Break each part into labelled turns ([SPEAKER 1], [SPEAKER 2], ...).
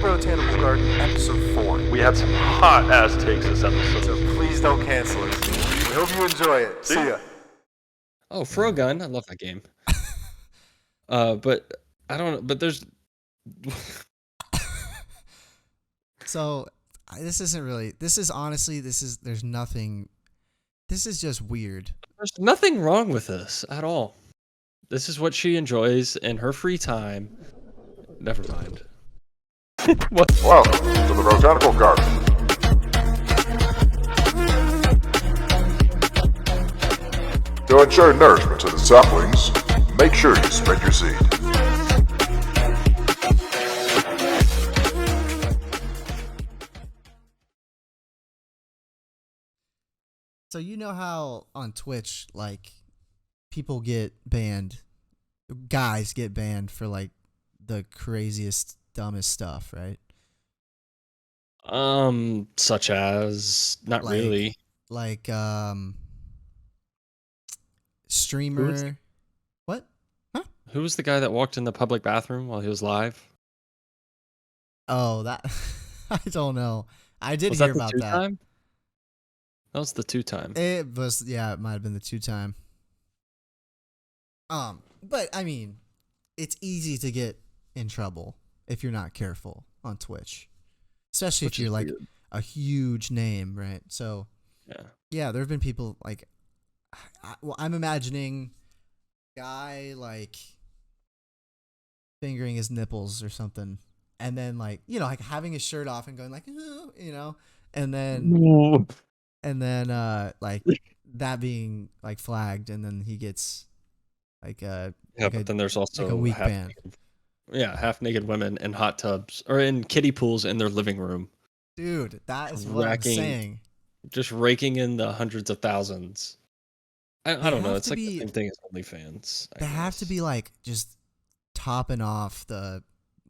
[SPEAKER 1] Botanical Garden, episode 4.
[SPEAKER 2] We had some hot ass takes this episode.
[SPEAKER 1] So please don't cancel it. We hope you enjoy it. See ya.
[SPEAKER 3] Oh, Frogun. I love that game. But I don't know. But there's.
[SPEAKER 4] So this isn't really. This is honestly. There's nothing. This is just weird.
[SPEAKER 3] There's nothing wrong with this at all. This is what she enjoys in her free time. Never mind. What?
[SPEAKER 5] Welcome to the Botanical Garden. To ensure nourishment to the saplings, make sure you spread your seed.
[SPEAKER 4] So you know how on Twitch, like, people get banned, guys get banned for like the craziest, dumbest stuff, right?
[SPEAKER 3] Such as not
[SPEAKER 4] Like-
[SPEAKER 3] really.
[SPEAKER 4] Like
[SPEAKER 3] Who
[SPEAKER 4] streamer.
[SPEAKER 3] is-
[SPEAKER 4] What?
[SPEAKER 3] Who was the guy that walked in the public bathroom while he was live?
[SPEAKER 4] Oh, that I don't know. I did
[SPEAKER 3] Was
[SPEAKER 4] hear
[SPEAKER 3] that the
[SPEAKER 4] about
[SPEAKER 3] two
[SPEAKER 4] that.
[SPEAKER 3] time? That was the 2-time.
[SPEAKER 4] It was, yeah, it might have been the 2-time. But I mean, it's easy to get in trouble if you're not careful on Twitch, especially
[SPEAKER 3] Which
[SPEAKER 4] if you're
[SPEAKER 3] is
[SPEAKER 4] like
[SPEAKER 3] weird.
[SPEAKER 4] a huge name, right? So
[SPEAKER 3] Yeah.
[SPEAKER 4] yeah, there have been people like, I'm imagining guy like fingering his nipples or something, and then like like having his shirt off and going like and then. And then, like that being like flagged, and then he gets like
[SPEAKER 3] Yeah,
[SPEAKER 4] like
[SPEAKER 3] but then there's also
[SPEAKER 4] a week ban.
[SPEAKER 3] half naked women in hot tubs or in kiddie pools in their living room,
[SPEAKER 4] Dude, that is what I'm
[SPEAKER 3] Racking-
[SPEAKER 4] saying.
[SPEAKER 3] just raking in the hundreds of thousands. I don't know.
[SPEAKER 4] have
[SPEAKER 3] It's
[SPEAKER 4] to
[SPEAKER 3] like
[SPEAKER 4] be-
[SPEAKER 3] the same thing as OnlyFans. I
[SPEAKER 4] They have to
[SPEAKER 3] guess.
[SPEAKER 4] be like just topping off the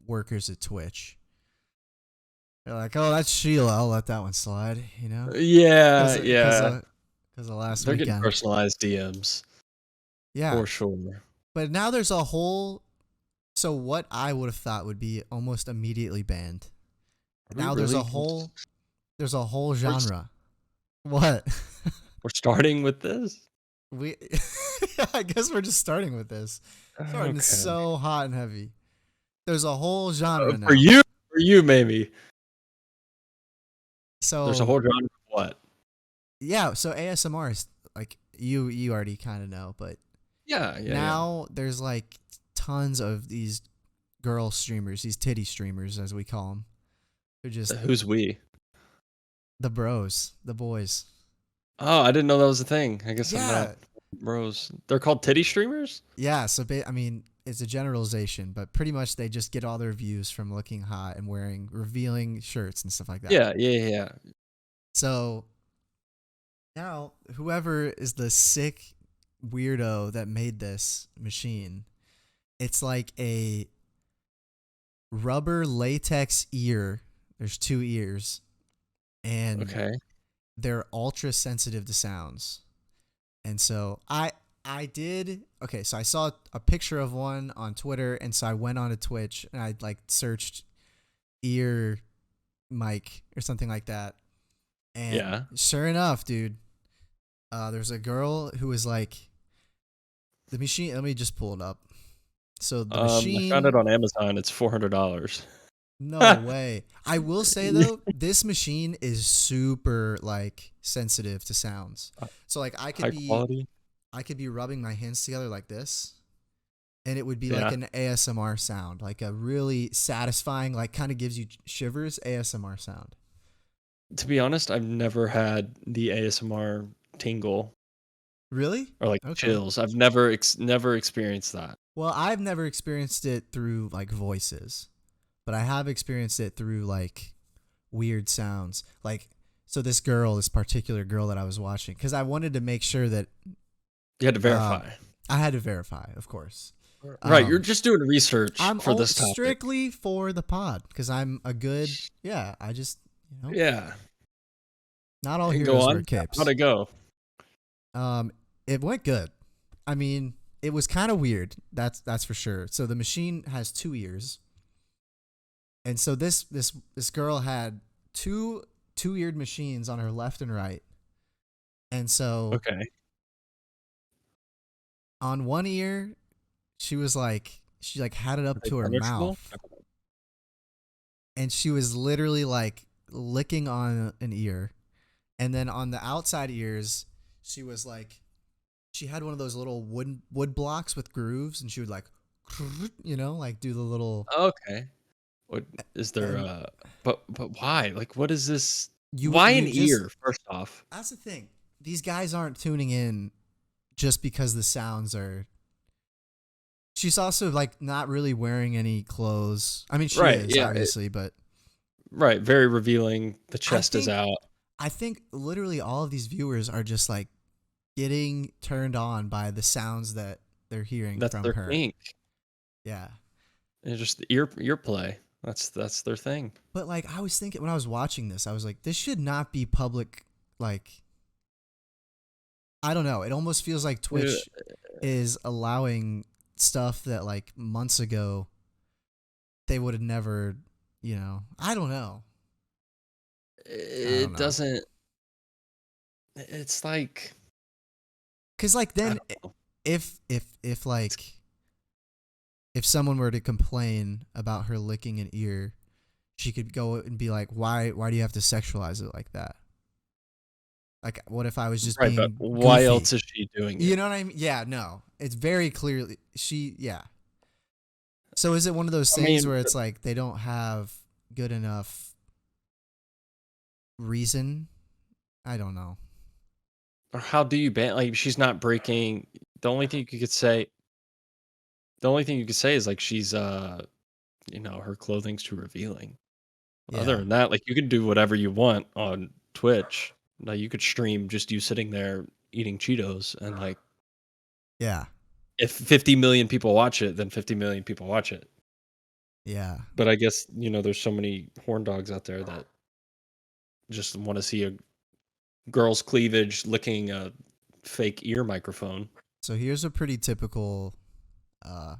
[SPEAKER 4] workers at Twitch. They're like, oh, that's Sheila. I'll let that one slide.
[SPEAKER 3] Yeah, yeah.
[SPEAKER 4] Because of last
[SPEAKER 3] They're getting
[SPEAKER 4] weekend.
[SPEAKER 3] personalized DMs
[SPEAKER 4] Yeah,
[SPEAKER 3] for sure.
[SPEAKER 4] but now there's a whole. So what I would have thought would be almost immediately banned.
[SPEAKER 3] Are we
[SPEAKER 4] Now there's a
[SPEAKER 3] really-
[SPEAKER 4] whole. There's a whole
[SPEAKER 3] s-
[SPEAKER 4] genre. What?
[SPEAKER 3] We're starting with this.
[SPEAKER 4] We, I guess we're just starting with this. Starting
[SPEAKER 3] Okay.
[SPEAKER 4] so hot and heavy. There's a whole genre now.
[SPEAKER 3] For you, maybe.
[SPEAKER 4] So
[SPEAKER 3] There's a whole genre of what?
[SPEAKER 4] yeah. So ASMR is like you already kind of know, but
[SPEAKER 3] Yeah.
[SPEAKER 4] now there's like tons of these girl streamers, these titty streamers as we call them. They're just
[SPEAKER 3] Who's we?
[SPEAKER 4] the bros, the boys.
[SPEAKER 3] Oh, I didn't know that was a thing. I guess I'm
[SPEAKER 4] Yeah,
[SPEAKER 3] not bros. They're called titty streamers?
[SPEAKER 4] yeah. So I mean, it's a generalization, but pretty much they just get all their views from looking hot and wearing revealing shirts and stuff like that.
[SPEAKER 3] Yeah.
[SPEAKER 4] So now, whoever is the sick weirdo that made this machine, it's like a rubber latex ear. There's 2 ears, and
[SPEAKER 3] Okay.
[SPEAKER 4] they're ultra sensitive to sounds. And so I did okay. So I saw a picture of one on Twitter, and so I went on to Twitch and I like searched ear mic or something like that. And
[SPEAKER 3] Yeah.
[SPEAKER 4] sure enough, dude, there's a girl who was like, the machine. Let me just pull it up. So the
[SPEAKER 3] I
[SPEAKER 4] machine.
[SPEAKER 3] found it on Amazon. It's $400.
[SPEAKER 4] No way. I will say though, this machine is super like sensitive to sounds. So like
[SPEAKER 3] High quality.
[SPEAKER 4] I could be rubbing my hands together like this, and it would be
[SPEAKER 3] Yeah.
[SPEAKER 4] like an ASMR sound, like a really satisfying, like kind of gives you shivers ASMR sound.
[SPEAKER 3] To be honest, I've never had the ASMR tingle
[SPEAKER 4] Really?
[SPEAKER 3] or like
[SPEAKER 4] Okay.
[SPEAKER 3] chills. I've never experienced that.
[SPEAKER 4] Well, I've never experienced it through like voices, but I have experienced it through like weird sounds. Like, so this particular girl that I was watching, because I wanted to make sure that
[SPEAKER 3] You had to verify.
[SPEAKER 4] I had to verify, of course.
[SPEAKER 3] Right,
[SPEAKER 4] um,
[SPEAKER 3] you're just doing research
[SPEAKER 4] I'm
[SPEAKER 3] for this topic.
[SPEAKER 4] strictly for the pod because I'm a good, I just,
[SPEAKER 3] Yeah.
[SPEAKER 4] not all
[SPEAKER 3] Go
[SPEAKER 4] heroes
[SPEAKER 3] on.
[SPEAKER 4] wear capes.
[SPEAKER 3] How'd it go?
[SPEAKER 4] It went good. I mean, it was kind of weird. That's for sure. So the machine has 2 ears, And so this girl had two eared machines on her left and right. And so
[SPEAKER 3] Okay.
[SPEAKER 4] on one ear, she like had it
[SPEAKER 3] Are
[SPEAKER 4] up
[SPEAKER 3] they
[SPEAKER 4] to her
[SPEAKER 3] punishable?
[SPEAKER 4] mouth, and she was literally like licking on an ear. And then on the outside ears, she was like, she had one of those little wood blocks with grooves, and she would like, like do the little.
[SPEAKER 3] Okay. What is there?
[SPEAKER 4] And
[SPEAKER 3] But why? Like, what is this?
[SPEAKER 4] you
[SPEAKER 3] Why
[SPEAKER 4] you
[SPEAKER 3] an
[SPEAKER 4] just
[SPEAKER 3] ear? First off,
[SPEAKER 4] that's the thing. These guys aren't tuning in just because the sounds are. She's also like not really wearing any clothes. I mean, she
[SPEAKER 3] right?
[SPEAKER 4] is
[SPEAKER 3] Yeah.
[SPEAKER 4] obviously, but
[SPEAKER 3] Right. Very revealing. The
[SPEAKER 4] I
[SPEAKER 3] chest is
[SPEAKER 4] think
[SPEAKER 3] out.
[SPEAKER 4] I think literally all of these viewers are just like getting turned on by the sounds that they're hearing
[SPEAKER 3] That's
[SPEAKER 4] from
[SPEAKER 3] their
[SPEAKER 4] her.
[SPEAKER 3] kink.
[SPEAKER 4] Yeah.
[SPEAKER 3] It's just the ear play. That's their thing.
[SPEAKER 4] But like I was thinking when I was watching this, I was like, this should not be public. Like, I don't know. It almost feels like
[SPEAKER 3] Yeah.
[SPEAKER 4] Twitch is allowing stuff that like months ago they would have never, I don't know. I don't
[SPEAKER 3] It
[SPEAKER 4] know.
[SPEAKER 3] doesn't. It's like
[SPEAKER 4] Cuz like
[SPEAKER 3] I
[SPEAKER 4] then
[SPEAKER 3] don't know.
[SPEAKER 4] if like if someone were to complain about her licking an ear, she could go and be like, why do you have to sexualize it like that? Like, what if I was just
[SPEAKER 3] Right, but
[SPEAKER 4] being
[SPEAKER 3] why
[SPEAKER 4] goofy?
[SPEAKER 3] else is she doing
[SPEAKER 4] You
[SPEAKER 3] it?
[SPEAKER 4] know what I mean? Yeah, no. It's very clearly yeah. So is it one of those
[SPEAKER 3] I
[SPEAKER 4] things
[SPEAKER 3] mean,
[SPEAKER 4] where it's like they don't have good enough reason? I don't know.
[SPEAKER 3] or how do you ban? Like, she's not breaking. The only thing you could say. The only thing you could say is like she's her clothing's too revealing. Other
[SPEAKER 4] Yeah.
[SPEAKER 3] than that, like you can do whatever you want on Twitch. Like you could stream just you sitting there eating Cheetos, and like
[SPEAKER 4] Yeah.
[SPEAKER 3] if 50 million people watch it, then 50 million people watch it.
[SPEAKER 4] Yeah.
[SPEAKER 3] But I guess there's so many horn dogs out there that just want to see a girl's cleavage licking a fake ear microphone.
[SPEAKER 4] So here's a pretty typical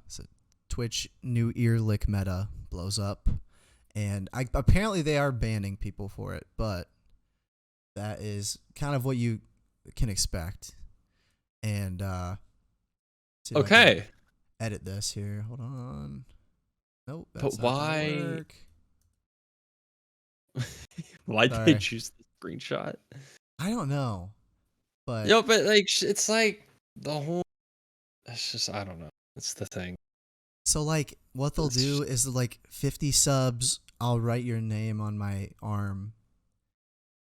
[SPEAKER 4] so Twitch new ear lick meta blows up, and apparently they are banning people for it, but that is kind of what you can expect. And see if I can
[SPEAKER 3] Okay,
[SPEAKER 4] edit this here. Hold on. Nope,
[SPEAKER 3] but
[SPEAKER 4] that's not gonna work.
[SPEAKER 3] why did they
[SPEAKER 4] Sorry.
[SPEAKER 3] choose the screenshot?
[SPEAKER 4] I don't know, but
[SPEAKER 3] But like it's like the whole. It's just I don't know. It's the thing.
[SPEAKER 4] so like what they'll
[SPEAKER 3] It's
[SPEAKER 4] do
[SPEAKER 3] just,
[SPEAKER 4] is like 50 subs, I'll write your name on my arm,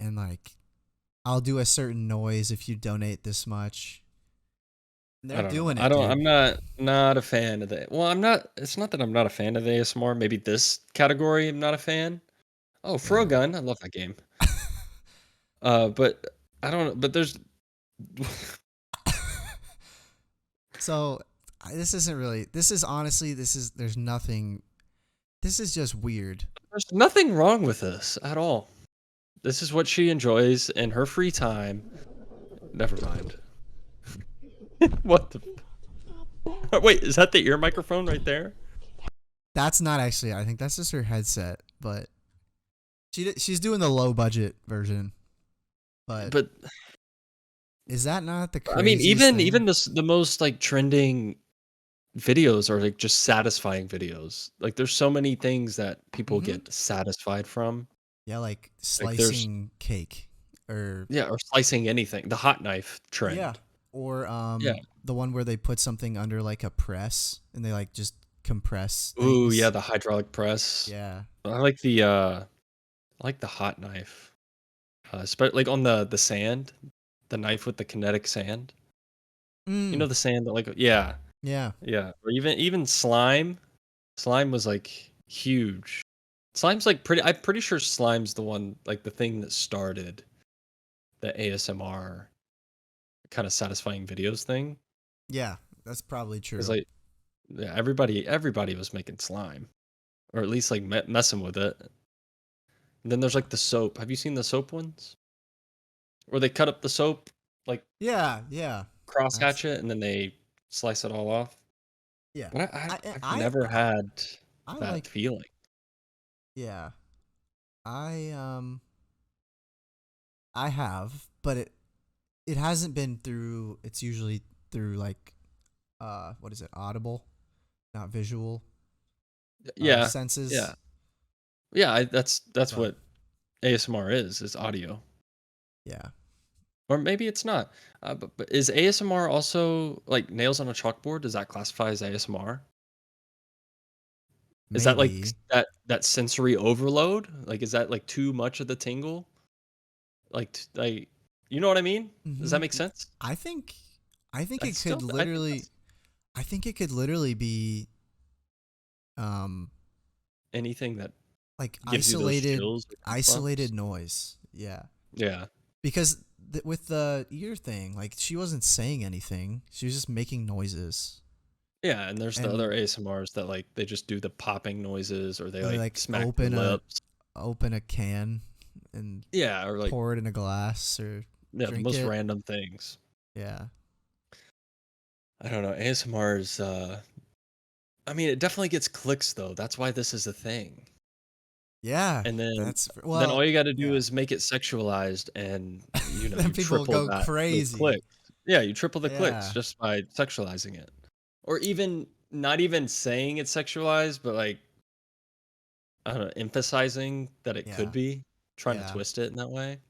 [SPEAKER 4] and like I'll do a certain noise if you donate this much. And
[SPEAKER 3] I
[SPEAKER 4] they're
[SPEAKER 3] don't know.
[SPEAKER 4] doing it, dude.
[SPEAKER 3] I'm not a fan of the. Well, I'm not. It's not that I'm not a fan of the ASMR. Maybe this category I'm not a fan. Oh,
[SPEAKER 4] Yeah.
[SPEAKER 3] Frogun, I love that game. But I don't. But there's
[SPEAKER 4] So this isn't really. This is honestly. There's nothing. This is just weird.
[SPEAKER 3] there's nothing wrong with this at all. This is what she enjoys in her free time. Never mind. What the? Wait, is that the ear microphone right there?
[SPEAKER 4] That's not actually. I think that's just her headset, but she's doing the low budget version. But
[SPEAKER 3] But
[SPEAKER 4] is that not the
[SPEAKER 3] I mean,
[SPEAKER 4] craziest thing?
[SPEAKER 3] even the most like trending videos are like just satisfying videos. Like there's so many things that people
[SPEAKER 4] Mm-hmm.
[SPEAKER 3] get satisfied from.
[SPEAKER 4] Yeah, like
[SPEAKER 3] Like there's
[SPEAKER 4] slicing cake, or
[SPEAKER 3] yeah, or slicing anything. The hot knife
[SPEAKER 4] yeah,
[SPEAKER 3] trend.
[SPEAKER 4] or
[SPEAKER 3] Yeah.
[SPEAKER 4] the one where they put something under like a press and they like just compress
[SPEAKER 3] Ooh, yeah,
[SPEAKER 4] things.
[SPEAKER 3] the hydraulic press.
[SPEAKER 4] Yeah.
[SPEAKER 3] I like the hot knife. Like on the sand, the knife with the kinetic sand. You know
[SPEAKER 4] Mm,
[SPEAKER 3] the sand that like yeah,
[SPEAKER 4] yeah.
[SPEAKER 3] yeah. Or even slime. Slime was like huge. Slime's like pretty. I'm pretty sure slime's the one like the thing that started the ASMR kind of satisfying videos thing.
[SPEAKER 4] Yeah, that's probably
[SPEAKER 3] Because
[SPEAKER 4] true.
[SPEAKER 3] like yeah, everybody was making slime, or at least like messing with it. And then there's like the soap. Have you seen the soap ones? Where they cut up the soap, like
[SPEAKER 4] Yeah, yeah.
[SPEAKER 3] cross
[SPEAKER 4] I've
[SPEAKER 3] hatch it, and then they slice it all off.
[SPEAKER 4] yeah.
[SPEAKER 3] But
[SPEAKER 4] I
[SPEAKER 3] I've
[SPEAKER 4] I
[SPEAKER 3] never had
[SPEAKER 4] I
[SPEAKER 3] that
[SPEAKER 4] like
[SPEAKER 3] feeling.
[SPEAKER 4] Yeah. I I have, but it hasn't been through. It's usually through like what is it? Audible, not visual.
[SPEAKER 3] Yeah, yeah,
[SPEAKER 4] Senses.
[SPEAKER 3] yeah. That's
[SPEAKER 4] But
[SPEAKER 3] what ASMR is audio,
[SPEAKER 4] yeah,
[SPEAKER 3] or maybe it's not. But is ASMR also like nails on a chalkboard? Does that classify as ASMR? Is that like
[SPEAKER 4] maybe.
[SPEAKER 3] that sensory overload? Like, is that like too much of the tingle? Like, you know what I mean? Does that
[SPEAKER 4] Mm-hmm.
[SPEAKER 3] make sense?
[SPEAKER 4] I think I think
[SPEAKER 3] I
[SPEAKER 4] it could
[SPEAKER 3] still I think
[SPEAKER 4] literally
[SPEAKER 3] that's
[SPEAKER 4] I think it could literally be um
[SPEAKER 3] anything that
[SPEAKER 4] like
[SPEAKER 3] gives you those chills or
[SPEAKER 4] isolated
[SPEAKER 3] goosebumps.
[SPEAKER 4] noise. Yeah.
[SPEAKER 3] Yeah.
[SPEAKER 4] Because with the ear thing, like she wasn't saying anything. She was just making noises.
[SPEAKER 3] Yeah, and there's the other
[SPEAKER 4] And
[SPEAKER 3] ASMRs that like they just do the popping noises or they
[SPEAKER 4] they
[SPEAKER 3] like
[SPEAKER 4] like
[SPEAKER 3] smack their lips.
[SPEAKER 4] open a can and
[SPEAKER 3] Yeah, or like
[SPEAKER 4] pour it in a glass or
[SPEAKER 3] yeah, the
[SPEAKER 4] drink
[SPEAKER 3] most
[SPEAKER 4] it.
[SPEAKER 3] random things.
[SPEAKER 4] Yeah.
[SPEAKER 3] I don't know. ASMR is I mean, it definitely gets clicks though. That's why this is a thing.
[SPEAKER 4] Yeah.
[SPEAKER 3] And then
[SPEAKER 4] Well,
[SPEAKER 3] all you got to do
[SPEAKER 4] yeah.
[SPEAKER 3] is make it sexualized and
[SPEAKER 4] Then
[SPEAKER 3] you
[SPEAKER 4] people
[SPEAKER 3] triple
[SPEAKER 4] go
[SPEAKER 3] that those
[SPEAKER 4] crazy.
[SPEAKER 3] clicks. Yeah, you triple the clicks
[SPEAKER 4] Yeah.
[SPEAKER 3] just by sexualizing it. Or even not even saying it's sexualized, but like I don't know, emphasizing that it could
[SPEAKER 4] Yeah.
[SPEAKER 3] be, trying to
[SPEAKER 4] Yeah.
[SPEAKER 3] twist it in that way.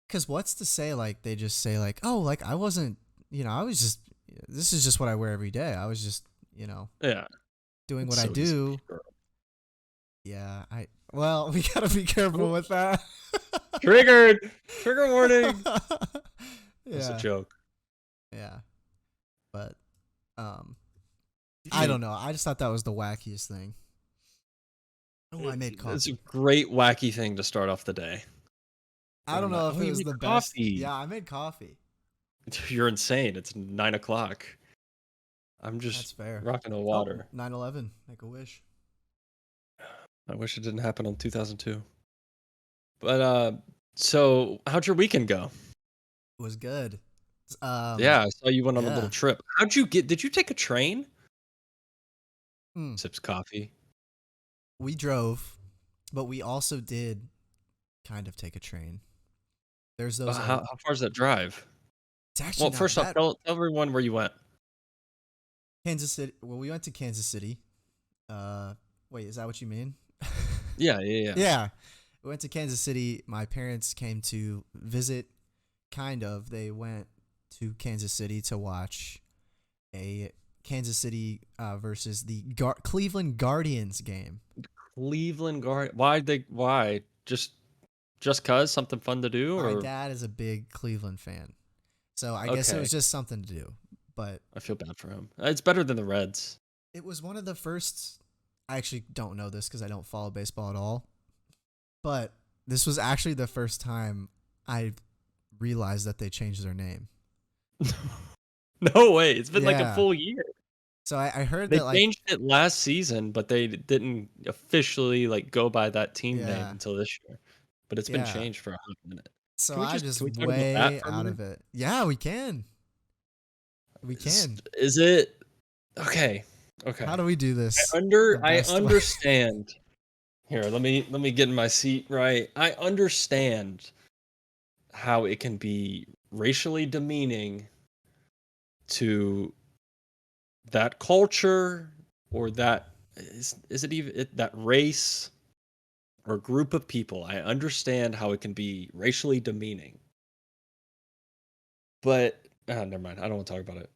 [SPEAKER 4] Cuz what's to say like they just say like, "Oh, like I wasn't, I was just this is just what I wear every day. I was just,
[SPEAKER 3] Yeah,
[SPEAKER 4] doing
[SPEAKER 3] it's
[SPEAKER 4] what I
[SPEAKER 3] so easy to be
[SPEAKER 4] do."
[SPEAKER 3] girl.
[SPEAKER 4] Yeah, well, we got to be careful with
[SPEAKER 3] Oops.
[SPEAKER 4] that.
[SPEAKER 3] Triggered. Trigger warning. That's a
[SPEAKER 4] Yeah.
[SPEAKER 3] joke.
[SPEAKER 4] Yeah. But um
[SPEAKER 3] I
[SPEAKER 4] I
[SPEAKER 3] mean,
[SPEAKER 4] don't know. I just thought that was the wackiest thing. Oh, I made
[SPEAKER 3] it's a
[SPEAKER 4] coffee.
[SPEAKER 3] great wacky thing to start off the day.
[SPEAKER 4] I
[SPEAKER 3] What
[SPEAKER 4] don't
[SPEAKER 3] am I?
[SPEAKER 4] know if
[SPEAKER 3] Oh,
[SPEAKER 4] it
[SPEAKER 3] you
[SPEAKER 4] was
[SPEAKER 3] made
[SPEAKER 4] the best.
[SPEAKER 3] coffee.
[SPEAKER 4] Yeah, I made coffee.
[SPEAKER 3] You're insane. It's 9 o'clock. I'm
[SPEAKER 4] That's
[SPEAKER 3] just
[SPEAKER 4] fair.
[SPEAKER 3] rocking the
[SPEAKER 4] Oh,
[SPEAKER 3] water.
[SPEAKER 4] 9/11. Make a wish.
[SPEAKER 3] I wish it didn't happen on 2002. But so how'd your weekend go?
[SPEAKER 4] It was good.
[SPEAKER 3] Yeah, I saw you went on a little
[SPEAKER 4] Yeah.
[SPEAKER 3] trip. How'd you get? Did you take a train?
[SPEAKER 4] Mm.
[SPEAKER 3] Sips coffee.
[SPEAKER 4] We drove, but we also did kind of take a train. There's those
[SPEAKER 3] How far is that drive?
[SPEAKER 4] it's actually
[SPEAKER 3] Well,
[SPEAKER 4] not
[SPEAKER 3] first off,
[SPEAKER 4] that
[SPEAKER 3] tell everyone where you went.
[SPEAKER 4] Kansas City. Well, we went to Kansas City. Uh Wait, is that what you mean?
[SPEAKER 3] Yeah, yeah, yeah.
[SPEAKER 4] Yeah. We went to Kansas City. My parents came to visit, kind of. They went to Kansas City to watch a Kansas City versus the Cleveland Guardians game.
[SPEAKER 3] Cleveland Guard. Why? Just cause something fun to do,
[SPEAKER 4] My
[SPEAKER 3] or
[SPEAKER 4] dad is a big Cleveland fan, so I guess it
[SPEAKER 3] okay?
[SPEAKER 4] was just something to do. But
[SPEAKER 3] I feel bad for him. It's better than the Reds.
[SPEAKER 4] it was one of the first. I actually don't know this because I don't follow baseball at all. But this was actually the first time I realized that they changed their name.
[SPEAKER 3] No way. It's been like a
[SPEAKER 4] Yeah.
[SPEAKER 3] full year.
[SPEAKER 4] So I heard
[SPEAKER 3] They
[SPEAKER 4] that like
[SPEAKER 3] changed it last season, but they didn't officially like go by that team name
[SPEAKER 4] yeah
[SPEAKER 3] until this year. But it's been
[SPEAKER 4] yeah.
[SPEAKER 3] changed for a hot minute.
[SPEAKER 4] So
[SPEAKER 3] Can we
[SPEAKER 4] I'm
[SPEAKER 3] just
[SPEAKER 4] just
[SPEAKER 3] can we talk about that
[SPEAKER 4] way
[SPEAKER 3] for a
[SPEAKER 4] out
[SPEAKER 3] minute?
[SPEAKER 4] of it. Yeah, we can. We can.
[SPEAKER 3] Is it okay?
[SPEAKER 4] How
[SPEAKER 3] Okay.
[SPEAKER 4] do we do this the
[SPEAKER 3] I
[SPEAKER 4] best way?
[SPEAKER 3] understand. Here, let me get in my seat right. I understand how it can be racially demeaning to that culture or that is it even that race or group of people. I understand how it can be racially demeaning. But never mind. I don't want to talk about it.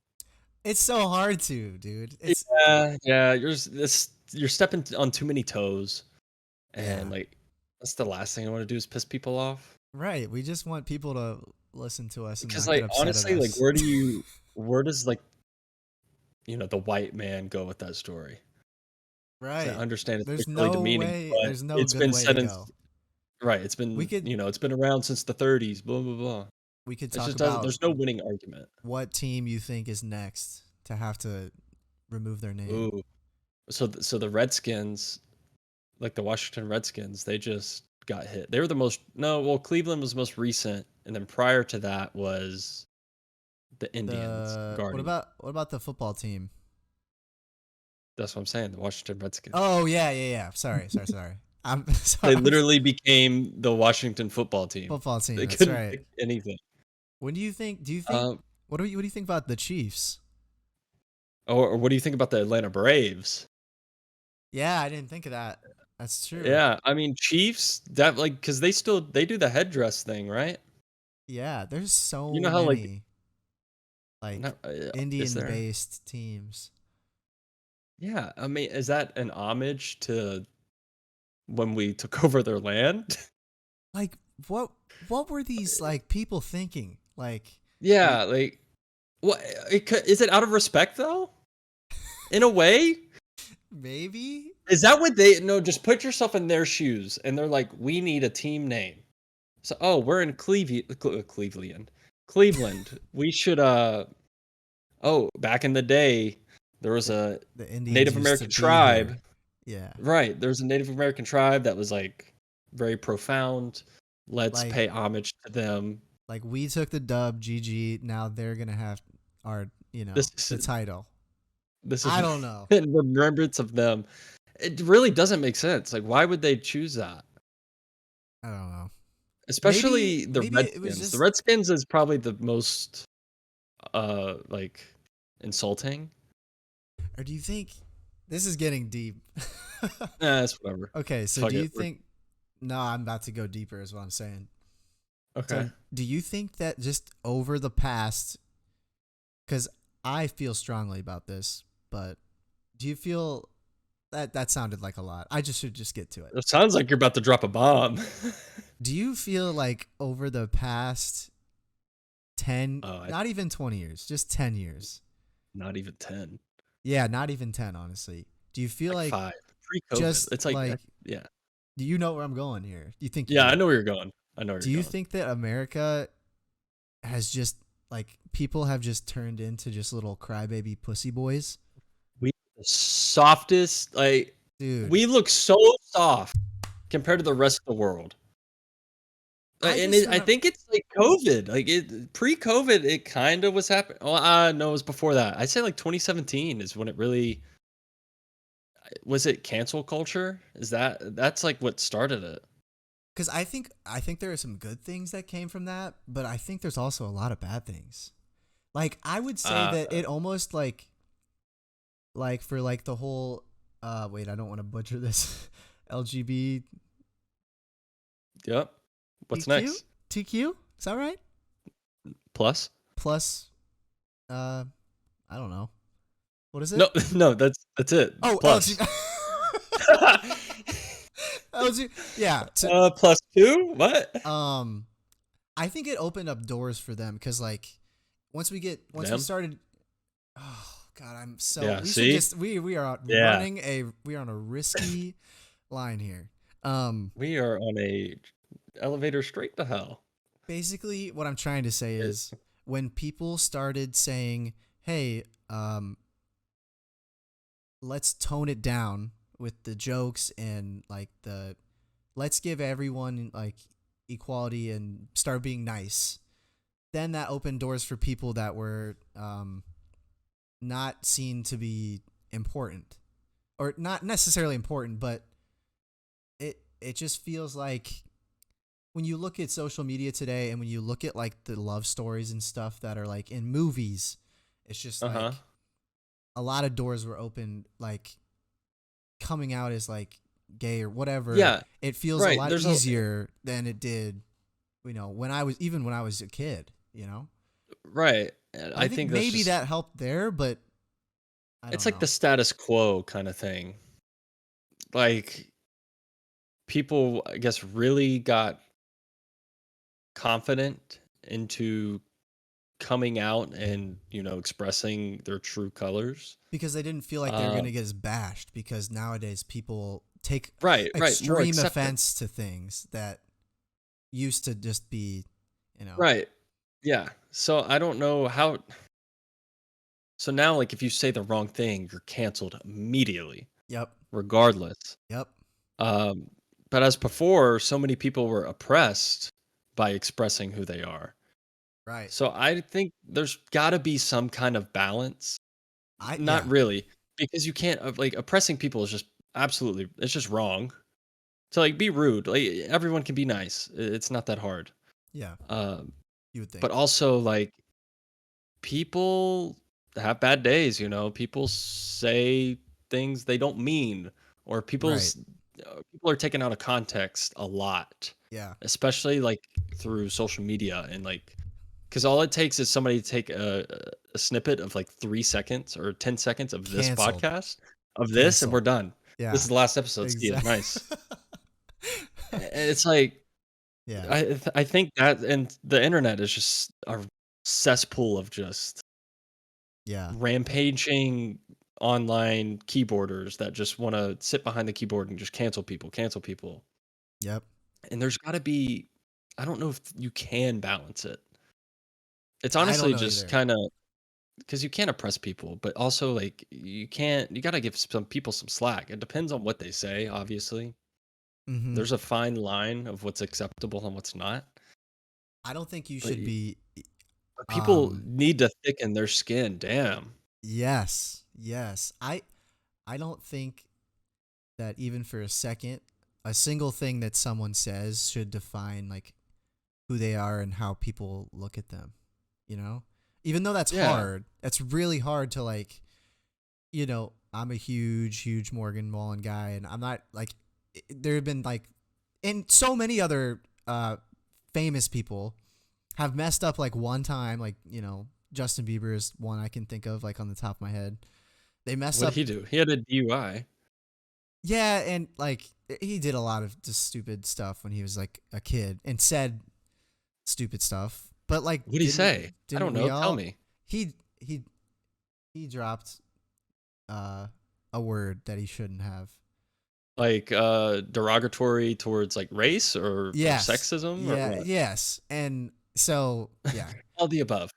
[SPEAKER 4] It's so hard to, dude. It's
[SPEAKER 3] Yeah, you're stepping on too many toes and
[SPEAKER 4] yeah.
[SPEAKER 3] like that's the last thing I want to do is piss people off.
[SPEAKER 4] Right. We just want people to listen to us and
[SPEAKER 3] Because
[SPEAKER 4] not get
[SPEAKER 3] like
[SPEAKER 4] upset at
[SPEAKER 3] honestly, like
[SPEAKER 4] us.
[SPEAKER 3] where does like the white man go with that story? 'Cause I
[SPEAKER 4] Right.
[SPEAKER 3] understand it's
[SPEAKER 4] There's
[SPEAKER 3] racially
[SPEAKER 4] no
[SPEAKER 3] demeaning,
[SPEAKER 4] way.
[SPEAKER 3] but
[SPEAKER 4] There's no
[SPEAKER 3] it's
[SPEAKER 4] good
[SPEAKER 3] been
[SPEAKER 4] way to
[SPEAKER 3] said in
[SPEAKER 4] go.
[SPEAKER 3] right.
[SPEAKER 4] We could
[SPEAKER 3] It's been around since the 30s. Blah blah blah.
[SPEAKER 4] we could
[SPEAKER 3] It
[SPEAKER 4] talk
[SPEAKER 3] just doesn't.
[SPEAKER 4] about
[SPEAKER 3] There's no winning argument.
[SPEAKER 4] what team you think is next to have to remove their name.
[SPEAKER 3] Ooh. So the Redskins, like the Washington Redskins, they just got hit. They were the most no. Well, Cleveland was most recent, and then prior to that was the Indians,
[SPEAKER 4] The
[SPEAKER 3] Guardian.
[SPEAKER 4] what about the football team?
[SPEAKER 3] That's what I'm saying. The Washington Redskins.
[SPEAKER 4] Oh yeah, yeah, yeah. Sorry. So
[SPEAKER 3] They literally became the Washington football team.
[SPEAKER 4] football team.
[SPEAKER 3] They
[SPEAKER 4] That's
[SPEAKER 3] couldn't
[SPEAKER 4] right.
[SPEAKER 3] pick anything.
[SPEAKER 4] When do you think?
[SPEAKER 3] Um,
[SPEAKER 4] What do you think about the Chiefs?
[SPEAKER 3] or what do you think about the Atlanta Braves?
[SPEAKER 4] Yeah, I didn't think of that. That's true.
[SPEAKER 3] Yeah, I mean Chiefs that like because they do the headdress thing, right?
[SPEAKER 4] Yeah, there's so
[SPEAKER 3] You know how
[SPEAKER 4] many
[SPEAKER 3] not, is there?
[SPEAKER 4] Indian-based teams.
[SPEAKER 3] Yeah, I mean, is that an homage to when we took over their land?
[SPEAKER 4] Like what were these like people thinking? Like we
[SPEAKER 3] Yeah, like what? Is it out of respect though? In a way,
[SPEAKER 4] maybe
[SPEAKER 3] is that what they? No, just put yourself in their shoes, and they're like, we need a team name. So, oh, we're in Cleveland. We should Oh, back in the day, there was a
[SPEAKER 4] the Indians
[SPEAKER 3] Native
[SPEAKER 4] used to
[SPEAKER 3] American
[SPEAKER 4] be
[SPEAKER 3] tribe.
[SPEAKER 4] here. Yeah.
[SPEAKER 3] Right, there's a Native American tribe that was like very profound. Let's
[SPEAKER 4] Like
[SPEAKER 3] pay homage to them.
[SPEAKER 4] like we took the dub, GG, now they're going to have our,
[SPEAKER 3] This
[SPEAKER 4] the
[SPEAKER 3] is
[SPEAKER 4] title.
[SPEAKER 3] this is
[SPEAKER 4] I don't know.
[SPEAKER 3] in remembrance of them. It really doesn't make sense. Like, why would they choose that?
[SPEAKER 4] I don't know.
[SPEAKER 3] Especially the
[SPEAKER 4] Maybe it was
[SPEAKER 3] Redskins. The
[SPEAKER 4] just
[SPEAKER 3] Redskins is probably the most like insulting.
[SPEAKER 4] or do you think this is getting deep?
[SPEAKER 3] It's whatever.
[SPEAKER 4] Okay, so
[SPEAKER 3] Fuck
[SPEAKER 4] do you
[SPEAKER 3] it.
[SPEAKER 4] think no, I'm about to go deeper is what I'm saying.
[SPEAKER 3] Okay.
[SPEAKER 4] So do you think that just over the past, because I feel strongly about this, but do you feel that sounded like a lot? I just should just get to it.
[SPEAKER 3] It sounds like you're about to drop a bomb.
[SPEAKER 4] Do you feel like over the past 10,
[SPEAKER 3] Oh,
[SPEAKER 4] not even 20 years, just 10 years?
[SPEAKER 3] not even 10.
[SPEAKER 4] Yeah, not even 10, honestly. Do you feel
[SPEAKER 3] Like
[SPEAKER 4] like
[SPEAKER 3] 5. Pre-COVID.
[SPEAKER 4] just
[SPEAKER 3] It's like
[SPEAKER 4] like
[SPEAKER 3] yeah.
[SPEAKER 4] do you know where I'm going here? Do you think you
[SPEAKER 3] Yeah,
[SPEAKER 4] do?
[SPEAKER 3] I know where you're going. I know where
[SPEAKER 4] Do
[SPEAKER 3] you're
[SPEAKER 4] you
[SPEAKER 3] going.
[SPEAKER 4] think that America has just like people have just turned into just little crybaby pussy boys?
[SPEAKER 3] We the softest, like
[SPEAKER 4] Dude,
[SPEAKER 3] we look so soft compared to the rest of the world.
[SPEAKER 4] I
[SPEAKER 3] And
[SPEAKER 4] just
[SPEAKER 3] I
[SPEAKER 4] remember
[SPEAKER 3] think it's like COVID. Like it pre-COVID, it kind of was happening. Oh, no, it was before that. I'd say like 2017 is when it really was it cancel culture? That's like what started it.
[SPEAKER 4] because I think there are some good things that came from that, but I think there's also a lot of bad things. Like I would say
[SPEAKER 3] Uh,
[SPEAKER 4] that it almost like for like the whole wait, I don't want to butcher this LGB
[SPEAKER 3] yep. What's
[SPEAKER 4] TQ?
[SPEAKER 3] next?
[SPEAKER 4] TQ? Is that right?
[SPEAKER 3] Plus?
[SPEAKER 4] Plus I don't know. What is it?
[SPEAKER 3] No, no, that's it.
[SPEAKER 4] Oh,
[SPEAKER 3] Plus.
[SPEAKER 4] LG. Yeah. So,
[SPEAKER 3] Plus 2? What?
[SPEAKER 4] I think it opened up doors for them because like once we
[SPEAKER 3] Them?
[SPEAKER 4] started. Oh God, I'm so.
[SPEAKER 3] Yeah,
[SPEAKER 4] we should
[SPEAKER 3] see?
[SPEAKER 4] just we are
[SPEAKER 3] Yeah.
[SPEAKER 4] we are on a risky line here.
[SPEAKER 3] We are on a elevator straight to hell.
[SPEAKER 4] Basically, what I'm trying to say is when people started saying, "Hey, let's tone it down with the jokes and like let's give everyone like equality and start being nice." Then that opened doors for people that were not seen to be important, or not necessarily important, but it just feels like when you look at social media today and when you look at like the love stories and stuff that are like in movies, it's just like a lot of doors were opened, like coming out as like gay or whatever.
[SPEAKER 3] Yeah.
[SPEAKER 4] It feels
[SPEAKER 3] Right,
[SPEAKER 4] a lot
[SPEAKER 3] there's
[SPEAKER 4] easier than it did, when I was a kid,
[SPEAKER 3] Right. And I think that's
[SPEAKER 4] maybe
[SPEAKER 3] just,
[SPEAKER 4] that helped there, but
[SPEAKER 3] it's
[SPEAKER 4] don't
[SPEAKER 3] like
[SPEAKER 4] know.
[SPEAKER 3] the status quo kind of thing. Like people, I guess, really got confident into coming out and, expressing their true colors.
[SPEAKER 4] Because they didn't feel like they were going to
[SPEAKER 3] Um,
[SPEAKER 4] get as bashed, because nowadays people take
[SPEAKER 3] right, more
[SPEAKER 4] extreme
[SPEAKER 3] accepting.
[SPEAKER 4] offense to things that used to just be,
[SPEAKER 3] Right. Yeah. So I don't know how. So now, like, if you say the wrong thing, you're canceled immediately,
[SPEAKER 4] Yep.
[SPEAKER 3] regardless.
[SPEAKER 4] Yep.
[SPEAKER 3] Um, but as before, so many people were oppressed by expressing who they are.
[SPEAKER 4] Right.
[SPEAKER 3] So I think there's got to be some kind of balance. Not
[SPEAKER 4] Yeah.
[SPEAKER 3] really, because you can't like oppressing people is just absolutely it's just wrong. to like be rude. Like everyone can be nice. It's not that hard.
[SPEAKER 4] Yeah,
[SPEAKER 3] Um,
[SPEAKER 4] you would think.
[SPEAKER 3] but also like people have bad days, people say things they don't mean, or
[SPEAKER 4] Right.
[SPEAKER 3] people are taken out of context a lot,
[SPEAKER 4] Yeah.
[SPEAKER 3] especially like through social media, and like because all it takes is somebody to take a snippet of like 3 seconds or 10 seconds of this
[SPEAKER 4] Canceled.
[SPEAKER 3] podcast of this, and we're
[SPEAKER 4] Canceled.
[SPEAKER 3] done. This
[SPEAKER 4] Yeah.
[SPEAKER 3] is the last episode. See ya.
[SPEAKER 4] Exactly.
[SPEAKER 3] Nice. And it's like
[SPEAKER 4] Yeah.
[SPEAKER 3] I think that, and the internet is just a cesspool of just
[SPEAKER 4] Yeah.
[SPEAKER 3] rampaging online keyboarders that just want to sit behind the keyboard and just cancel people.
[SPEAKER 4] Yep.
[SPEAKER 3] And there's got to be, I don't know if you can balance it. It's
[SPEAKER 4] I don't
[SPEAKER 3] honestly
[SPEAKER 4] know
[SPEAKER 3] just
[SPEAKER 4] either.
[SPEAKER 3] kind of because you can't oppress people, but also like you got to give some people some slack. It depends on what they say, obviously.
[SPEAKER 4] Mm-hmm.
[SPEAKER 3] There's a fine line of what's acceptable and what's not.
[SPEAKER 4] I don't think you
[SPEAKER 3] But,
[SPEAKER 4] should be.
[SPEAKER 3] but people
[SPEAKER 4] Um.
[SPEAKER 3] need to thicken their skin. Damn.
[SPEAKER 4] Yes. Yes. I don't think that even for a second, a single thing that someone says should define like who they are and how people look at them. You know, even though that's
[SPEAKER 3] Yeah.
[SPEAKER 4] hard, that's really hard to like. I'm a huge Morgan Wallen guy, and I'm not like. There have been like, and so many other famous people have messed up like one time, like Justin Bieber is one I can think of like on the top of my head. They messed
[SPEAKER 3] What
[SPEAKER 4] up.
[SPEAKER 3] did he do? He had a DUI.
[SPEAKER 4] Yeah, and like he did a lot of just stupid stuff when he was like a kid and said stupid stuff. But like,
[SPEAKER 3] What did he say? I don't
[SPEAKER 4] we
[SPEAKER 3] know.
[SPEAKER 4] all?
[SPEAKER 3] Tell me.
[SPEAKER 4] He he dropped a word that he shouldn't have.
[SPEAKER 3] Like derogatory towards like race or
[SPEAKER 4] Yes.
[SPEAKER 3] sexism or
[SPEAKER 4] Yeah.
[SPEAKER 3] what?
[SPEAKER 4] Yes. And so yeah,
[SPEAKER 3] All the above.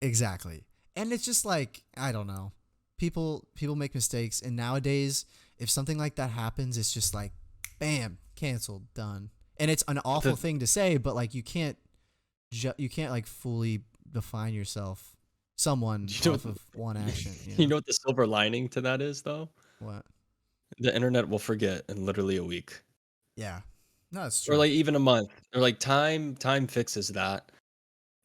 [SPEAKER 4] exactly. And it's just like I don't know. People make mistakes, and nowadays, if something like that happens, it's just like, bam, canceled, done. And it's an awful thing to say, but like you can't like fully define yourself, someone off of one action.
[SPEAKER 3] You know what the silver lining to that is, though?
[SPEAKER 4] What?
[SPEAKER 3] The internet will forget in literally a week,
[SPEAKER 4] Yeah. No, it's
[SPEAKER 3] or
[SPEAKER 4] true.
[SPEAKER 3] like even a month, or like time fixes that.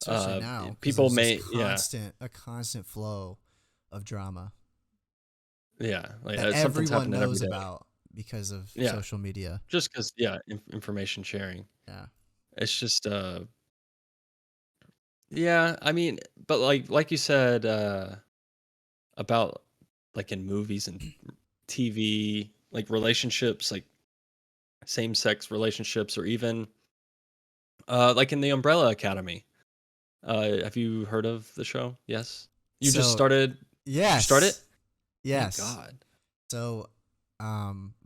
[SPEAKER 4] Especially now, 'cause
[SPEAKER 3] People
[SPEAKER 4] there's
[SPEAKER 3] may,
[SPEAKER 4] just a constant flow of drama
[SPEAKER 3] yeah, like
[SPEAKER 4] that
[SPEAKER 3] something's
[SPEAKER 4] everyone
[SPEAKER 3] happening every
[SPEAKER 4] knows
[SPEAKER 3] day.
[SPEAKER 4] about because of
[SPEAKER 3] Yeah.
[SPEAKER 4] social media.
[SPEAKER 3] Just because, information sharing.
[SPEAKER 4] Yeah.
[SPEAKER 3] It's just, yeah. I mean, but like you said, about like in movies and TV, like relationships, like same-sex relationships, or even like in the Umbrella Academy. Have you heard of the show? Yes. You just
[SPEAKER 4] So,
[SPEAKER 3] started.
[SPEAKER 4] Yes.
[SPEAKER 3] You started?
[SPEAKER 4] Yes.
[SPEAKER 3] Thank God.
[SPEAKER 4] So,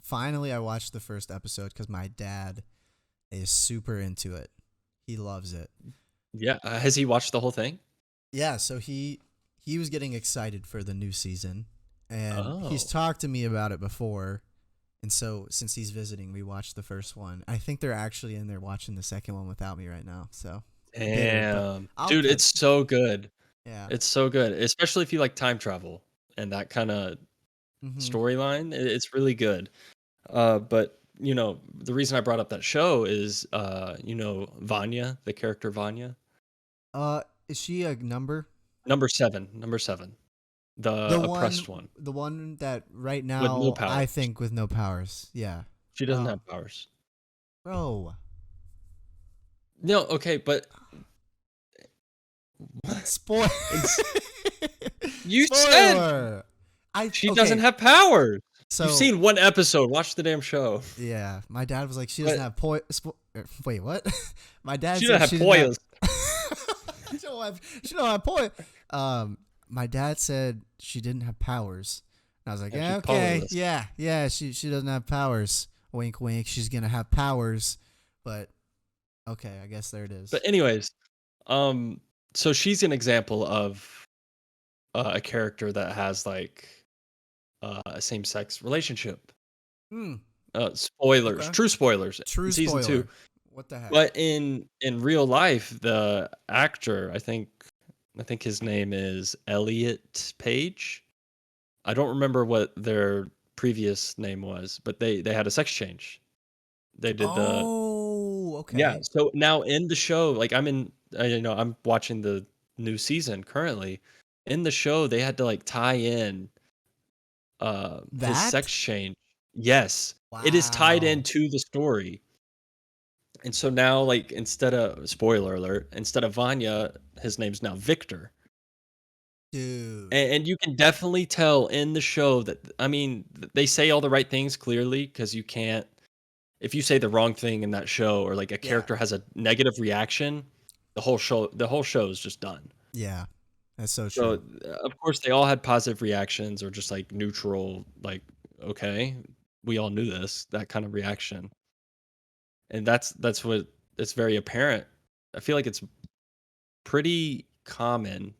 [SPEAKER 4] finally I watched the first episode because my dad is super into it. He loves it.
[SPEAKER 3] Yeah. Has he watched the whole thing?
[SPEAKER 4] Yeah, so he was getting excited for the new season, and he's
[SPEAKER 3] Oh.
[SPEAKER 4] talked to me about it before. And so since he's visiting, we watched the first one. I think they're actually in there watching the second one without me right now. So bitter, but
[SPEAKER 3] Damn.
[SPEAKER 4] I'll
[SPEAKER 3] Dude,
[SPEAKER 4] catch-
[SPEAKER 3] it's so good.
[SPEAKER 4] yeah.
[SPEAKER 3] It's so good, especially if you like time travel and that kind of
[SPEAKER 4] Mhm.
[SPEAKER 3] storyline. It's really good. But the reason I brought up that show is, Vanya, the character Vanya,
[SPEAKER 4] Is she a number?
[SPEAKER 3] number seven, the oppressed one
[SPEAKER 4] The one that right
[SPEAKER 3] with
[SPEAKER 4] now
[SPEAKER 3] no
[SPEAKER 4] I
[SPEAKER 3] powers.
[SPEAKER 4] think with no powers. Yeah.
[SPEAKER 3] She doesn't
[SPEAKER 4] Oh.
[SPEAKER 3] have powers.
[SPEAKER 4] Bro.
[SPEAKER 3] No, okay, but
[SPEAKER 4] Spoiler.
[SPEAKER 3] You said
[SPEAKER 4] Spoiler.
[SPEAKER 3] she doesn't have powers.
[SPEAKER 4] So
[SPEAKER 3] You've seen one episode. Watch the damn show.
[SPEAKER 4] yeah, my dad was like, she doesn't have wait, what? My dad
[SPEAKER 3] She
[SPEAKER 4] said
[SPEAKER 3] doesn't have
[SPEAKER 4] she didn't
[SPEAKER 3] poils.
[SPEAKER 4] she don't have point. My dad said she didn't have powers. And I was like,
[SPEAKER 3] Yeah,
[SPEAKER 4] yeah,
[SPEAKER 3] she's
[SPEAKER 4] okay,
[SPEAKER 3] powerless.
[SPEAKER 4] yeah, she doesn't have powers. Wink, wink. She's gonna have powers, but okay, I guess there it is.
[SPEAKER 3] But anyways, so she's an example of a character that has like a same-sex relationship.
[SPEAKER 4] Hmm,
[SPEAKER 3] Spoilers,
[SPEAKER 4] Okay.
[SPEAKER 3] true spoilers.
[SPEAKER 4] true
[SPEAKER 3] in season
[SPEAKER 4] spoiler.
[SPEAKER 3] 2.
[SPEAKER 4] What the heck?
[SPEAKER 3] But in real life, the actor, I think his name is Elliot Page. I don't remember what their previous name was, but they had a sex change. They did the
[SPEAKER 4] Oh,
[SPEAKER 3] yeah.
[SPEAKER 4] okay.
[SPEAKER 3] So now in the show, like I'm watching the new season currently. In the show, they had to like tie in his
[SPEAKER 4] That?
[SPEAKER 3] sex change. Yes, it is tied
[SPEAKER 4] Wow.
[SPEAKER 3] into the story. And so now, like, instead of spoiler alert, instead of Vanya, his name's now Victor.
[SPEAKER 4] Dude.
[SPEAKER 3] And you can definitely tell in the show that I mean, they say all the right things clearly because you can't if you say the wrong thing in that show or like a
[SPEAKER 4] Yeah.
[SPEAKER 3] character has a negative reaction, the whole show is just done.
[SPEAKER 4] Yeah. That's so
[SPEAKER 3] So,
[SPEAKER 4] true.
[SPEAKER 3] of course, they all had positive reactions or just like neutral, like, okay, we all knew this, that kind of reaction. And that's what it's very apparent. I feel like it's pretty common.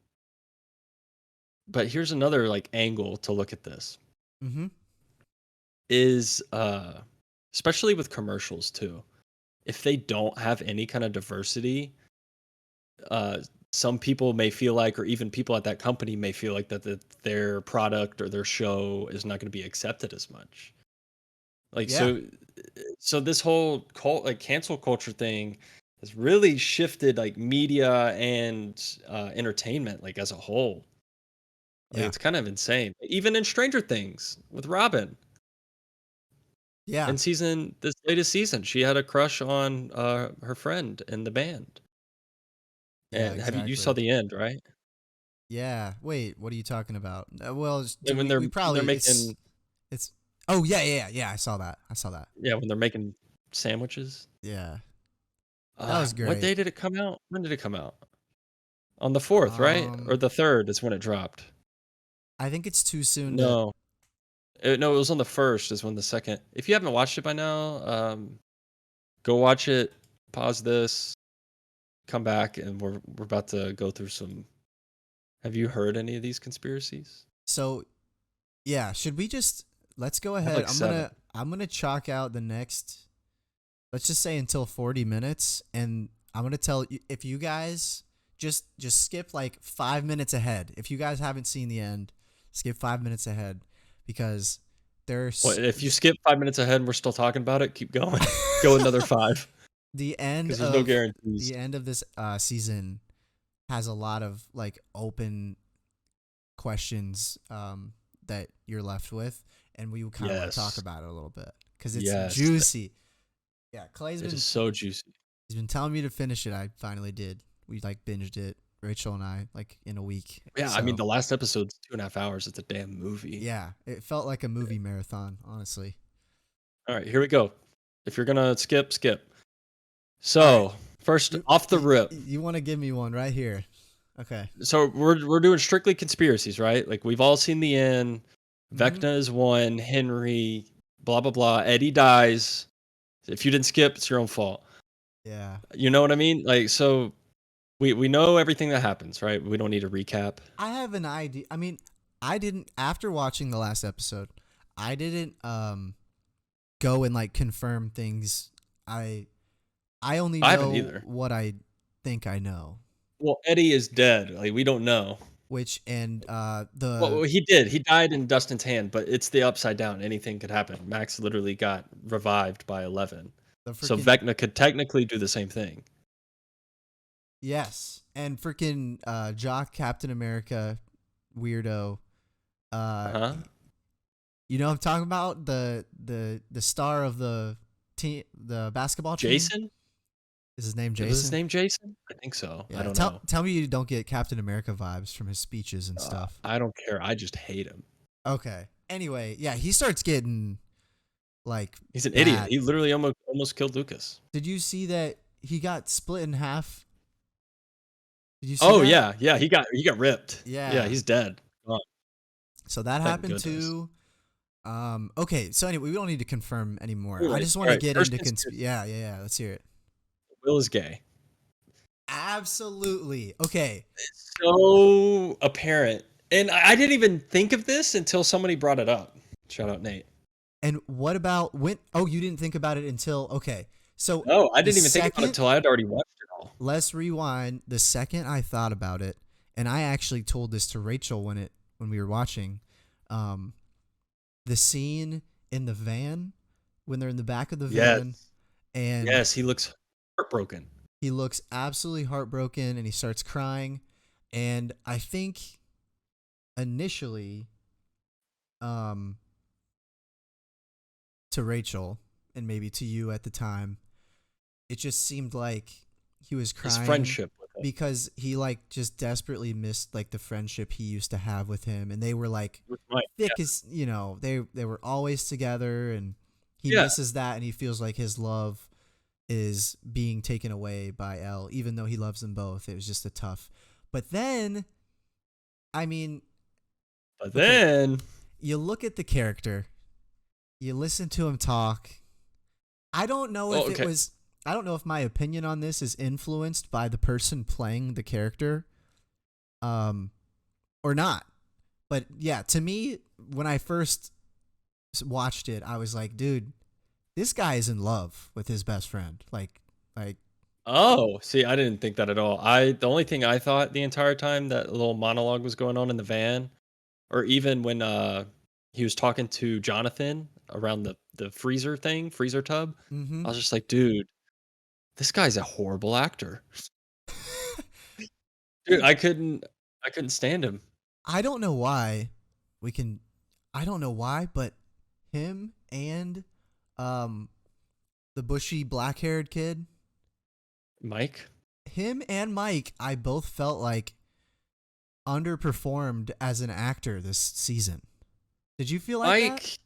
[SPEAKER 3] But here's another like angle to look at this
[SPEAKER 4] Mm-hmm.
[SPEAKER 3] is especially with commercials too. If they don't have any kind of diversity, uh some people may feel like or even people at that company may feel like that their product or their show is not going to be accepted as much. Like
[SPEAKER 4] Yeah.
[SPEAKER 3] so this whole like cancel culture thing has really shifted like media and entertainment like as a whole. Like,
[SPEAKER 4] Yeah.
[SPEAKER 3] it's kind of insane. Even in Stranger Things with Robin,
[SPEAKER 4] Yeah.
[SPEAKER 3] this latest season, she had a crush on her friend in the band.
[SPEAKER 4] Yeah,
[SPEAKER 3] And have you saw
[SPEAKER 4] exactly.
[SPEAKER 3] the end, right?
[SPEAKER 4] Yeah. Wait, what are you talking about? Well,
[SPEAKER 3] And
[SPEAKER 4] do we
[SPEAKER 3] when they're
[SPEAKER 4] probably
[SPEAKER 3] making
[SPEAKER 4] it's oh yeah. I saw that. I saw that.
[SPEAKER 3] yeah, when they're making sandwiches.
[SPEAKER 4] Yeah. That was
[SPEAKER 3] What
[SPEAKER 4] great.
[SPEAKER 3] day did it come out? When did it come out? On the 4th, right? Or
[SPEAKER 4] Um
[SPEAKER 3] the 3rd is when it dropped.
[SPEAKER 4] I think it's too soon to
[SPEAKER 3] No. No, it was on the 1st is when the second. If you haven't watched it by now, go watch it, pause this, come back, and we're about to go through some. Have you heard any of these conspiracies?
[SPEAKER 4] so yeah, should we just let's go
[SPEAKER 3] I have
[SPEAKER 4] ahead.
[SPEAKER 3] like 7.
[SPEAKER 4] I'm gonna chalk out the next, let's just say until 40 minutes, and I'm gonna tell you if you guys just skip like 5 minutes ahead. If you guys haven't seen the end, skip 5 minutes ahead because
[SPEAKER 3] Well,
[SPEAKER 4] there's
[SPEAKER 3] if you skip 5 minutes ahead and we're still talking about it, keep going. Go another 5
[SPEAKER 4] the end
[SPEAKER 3] because there's no
[SPEAKER 4] of
[SPEAKER 3] guarantees.
[SPEAKER 4] the end of this season has a lot of like open questions that you're left with, and we kind of want to talk
[SPEAKER 3] Yes.
[SPEAKER 4] about it a little bit because it's
[SPEAKER 3] Yes.
[SPEAKER 4] juicy. Yeah,
[SPEAKER 3] It is so juicy.
[SPEAKER 4] he's been telling me to finish it. I finally did. We like binged it, Rachel and I, like in a week.
[SPEAKER 3] Yeah, I mean
[SPEAKER 4] So,
[SPEAKER 3] the last episode's 2.5 hours. It's a damn movie.
[SPEAKER 4] yeah, it felt like a movie marathon, honestly.
[SPEAKER 3] All right, here we go. If you're gonna skip, skip.
[SPEAKER 4] All
[SPEAKER 3] So first,
[SPEAKER 4] You-
[SPEAKER 3] off the rip.
[SPEAKER 4] You want to give me one right here? Okay.
[SPEAKER 3] So we're doing strictly conspiracies, right? Like we've all seen the end.
[SPEAKER 4] Mhm.
[SPEAKER 3] Vecna is one. Henry, blah blah blah. Eddie dies. If you didn't skip, it's your own fault.
[SPEAKER 4] Yeah.
[SPEAKER 3] You know what I mean? Like so, we know everything that happens, right? We don't need a recap.
[SPEAKER 4] I have an idea. I mean, I didn't after watching the last episode, I didn't go and like confirm things. I only
[SPEAKER 3] I haven't
[SPEAKER 4] know
[SPEAKER 3] either.
[SPEAKER 4] what I think I know.
[SPEAKER 3] Well, Eddie is dead. Like we don't know.
[SPEAKER 4] Which and
[SPEAKER 3] Well, he did. He died in Dustin's hand, but it's the upside down. Anything could happen. Max literally got revived by 11.
[SPEAKER 4] the
[SPEAKER 3] So
[SPEAKER 4] freaking
[SPEAKER 3] Vecna could technically do the same thing.
[SPEAKER 4] yes, and freaking Jock Captain America weirdo.
[SPEAKER 3] Uh-huh.
[SPEAKER 4] You know what I'm talking about? The star of the team, the basketball team.
[SPEAKER 3] Jason?
[SPEAKER 4] Is his name Jason?
[SPEAKER 3] Was his name Jason? I think so.
[SPEAKER 4] Yeah,
[SPEAKER 3] I don't know.
[SPEAKER 4] Tell me you don't get Captain America vibes from his speeches and stuff.
[SPEAKER 3] I don't care. I just hate him.
[SPEAKER 4] Okay. Anyway, yeah, he starts getting like
[SPEAKER 3] He's an idiot.
[SPEAKER 4] bad.
[SPEAKER 3] He literally almost killed Lucas.
[SPEAKER 4] Did you see that he got split in half? Did you see
[SPEAKER 3] Oh
[SPEAKER 4] that?
[SPEAKER 3] yeah. He got ripped.
[SPEAKER 4] Yeah.
[SPEAKER 3] Yeah, he's dead. Gone.
[SPEAKER 4] So that
[SPEAKER 3] Thank
[SPEAKER 4] happened
[SPEAKER 3] goodness.
[SPEAKER 4] too. Okay, so anyway, we don't need to confirm anymore. I
[SPEAKER 3] Anyway,
[SPEAKER 4] just want to
[SPEAKER 3] alright,
[SPEAKER 4] get
[SPEAKER 3] first
[SPEAKER 4] into
[SPEAKER 3] conspiracy.
[SPEAKER 4] yeah, let's hear it.
[SPEAKER 3] Will is gay.
[SPEAKER 4] Absolutely. Okay.
[SPEAKER 3] So apparent. And I didn't even think of this until somebody brought it up. Shout out Nate.
[SPEAKER 4] And what about when oh, you didn't think about it until okay. So
[SPEAKER 3] No, I
[SPEAKER 4] the
[SPEAKER 3] didn't even think about it
[SPEAKER 4] second-
[SPEAKER 3] until I had already watched it all.
[SPEAKER 4] let's rewind. The second I thought about it, and I actually told this to Rachel when we were watching, the scene in the van when they're in the back of the van,
[SPEAKER 3] Yes.
[SPEAKER 4] And
[SPEAKER 3] Yes, he looks heartbroken.
[SPEAKER 4] he looks absolutely heartbroken and he starts crying. And I think initially, um, to Rachel and maybe to you at the time, it just seemed like he was
[SPEAKER 3] His
[SPEAKER 4] crying
[SPEAKER 3] friendship with him.
[SPEAKER 4] because he like just desperately missed like the friendship he used to have with him, and they were like
[SPEAKER 3] With Mike.
[SPEAKER 4] thick as they were always together, and he
[SPEAKER 3] Yeah.
[SPEAKER 4] misses that, and he feels like his love is being taken away by Elle, even though he loves them both. It was just a tough. But then, I mean,
[SPEAKER 3] But
[SPEAKER 4] okay,
[SPEAKER 3] then
[SPEAKER 4] you look at the character, you listen to him talk. I don't know if it was. I don't know if my opinion on this is influenced by the person playing the character, or not. But yeah, to me, when I first watched it, I was like, dude, this guy is in love with his best friend. Like,
[SPEAKER 3] oh, see, I didn't think that at all. The only thing I thought the entire time that little monologue was going on in the van, or even when he was talking to Jonathan around the freezer tub,
[SPEAKER 4] mm-hmm.
[SPEAKER 3] I was just like, dude, this guy's a horrible actor. Dude, I couldn't stand him.
[SPEAKER 4] I don't know why I don't know why, but him and the bushy black-haired kid,
[SPEAKER 3] Mike?
[SPEAKER 4] him and Mike, I both felt like underperformed as an actor this season. Did you feel like that?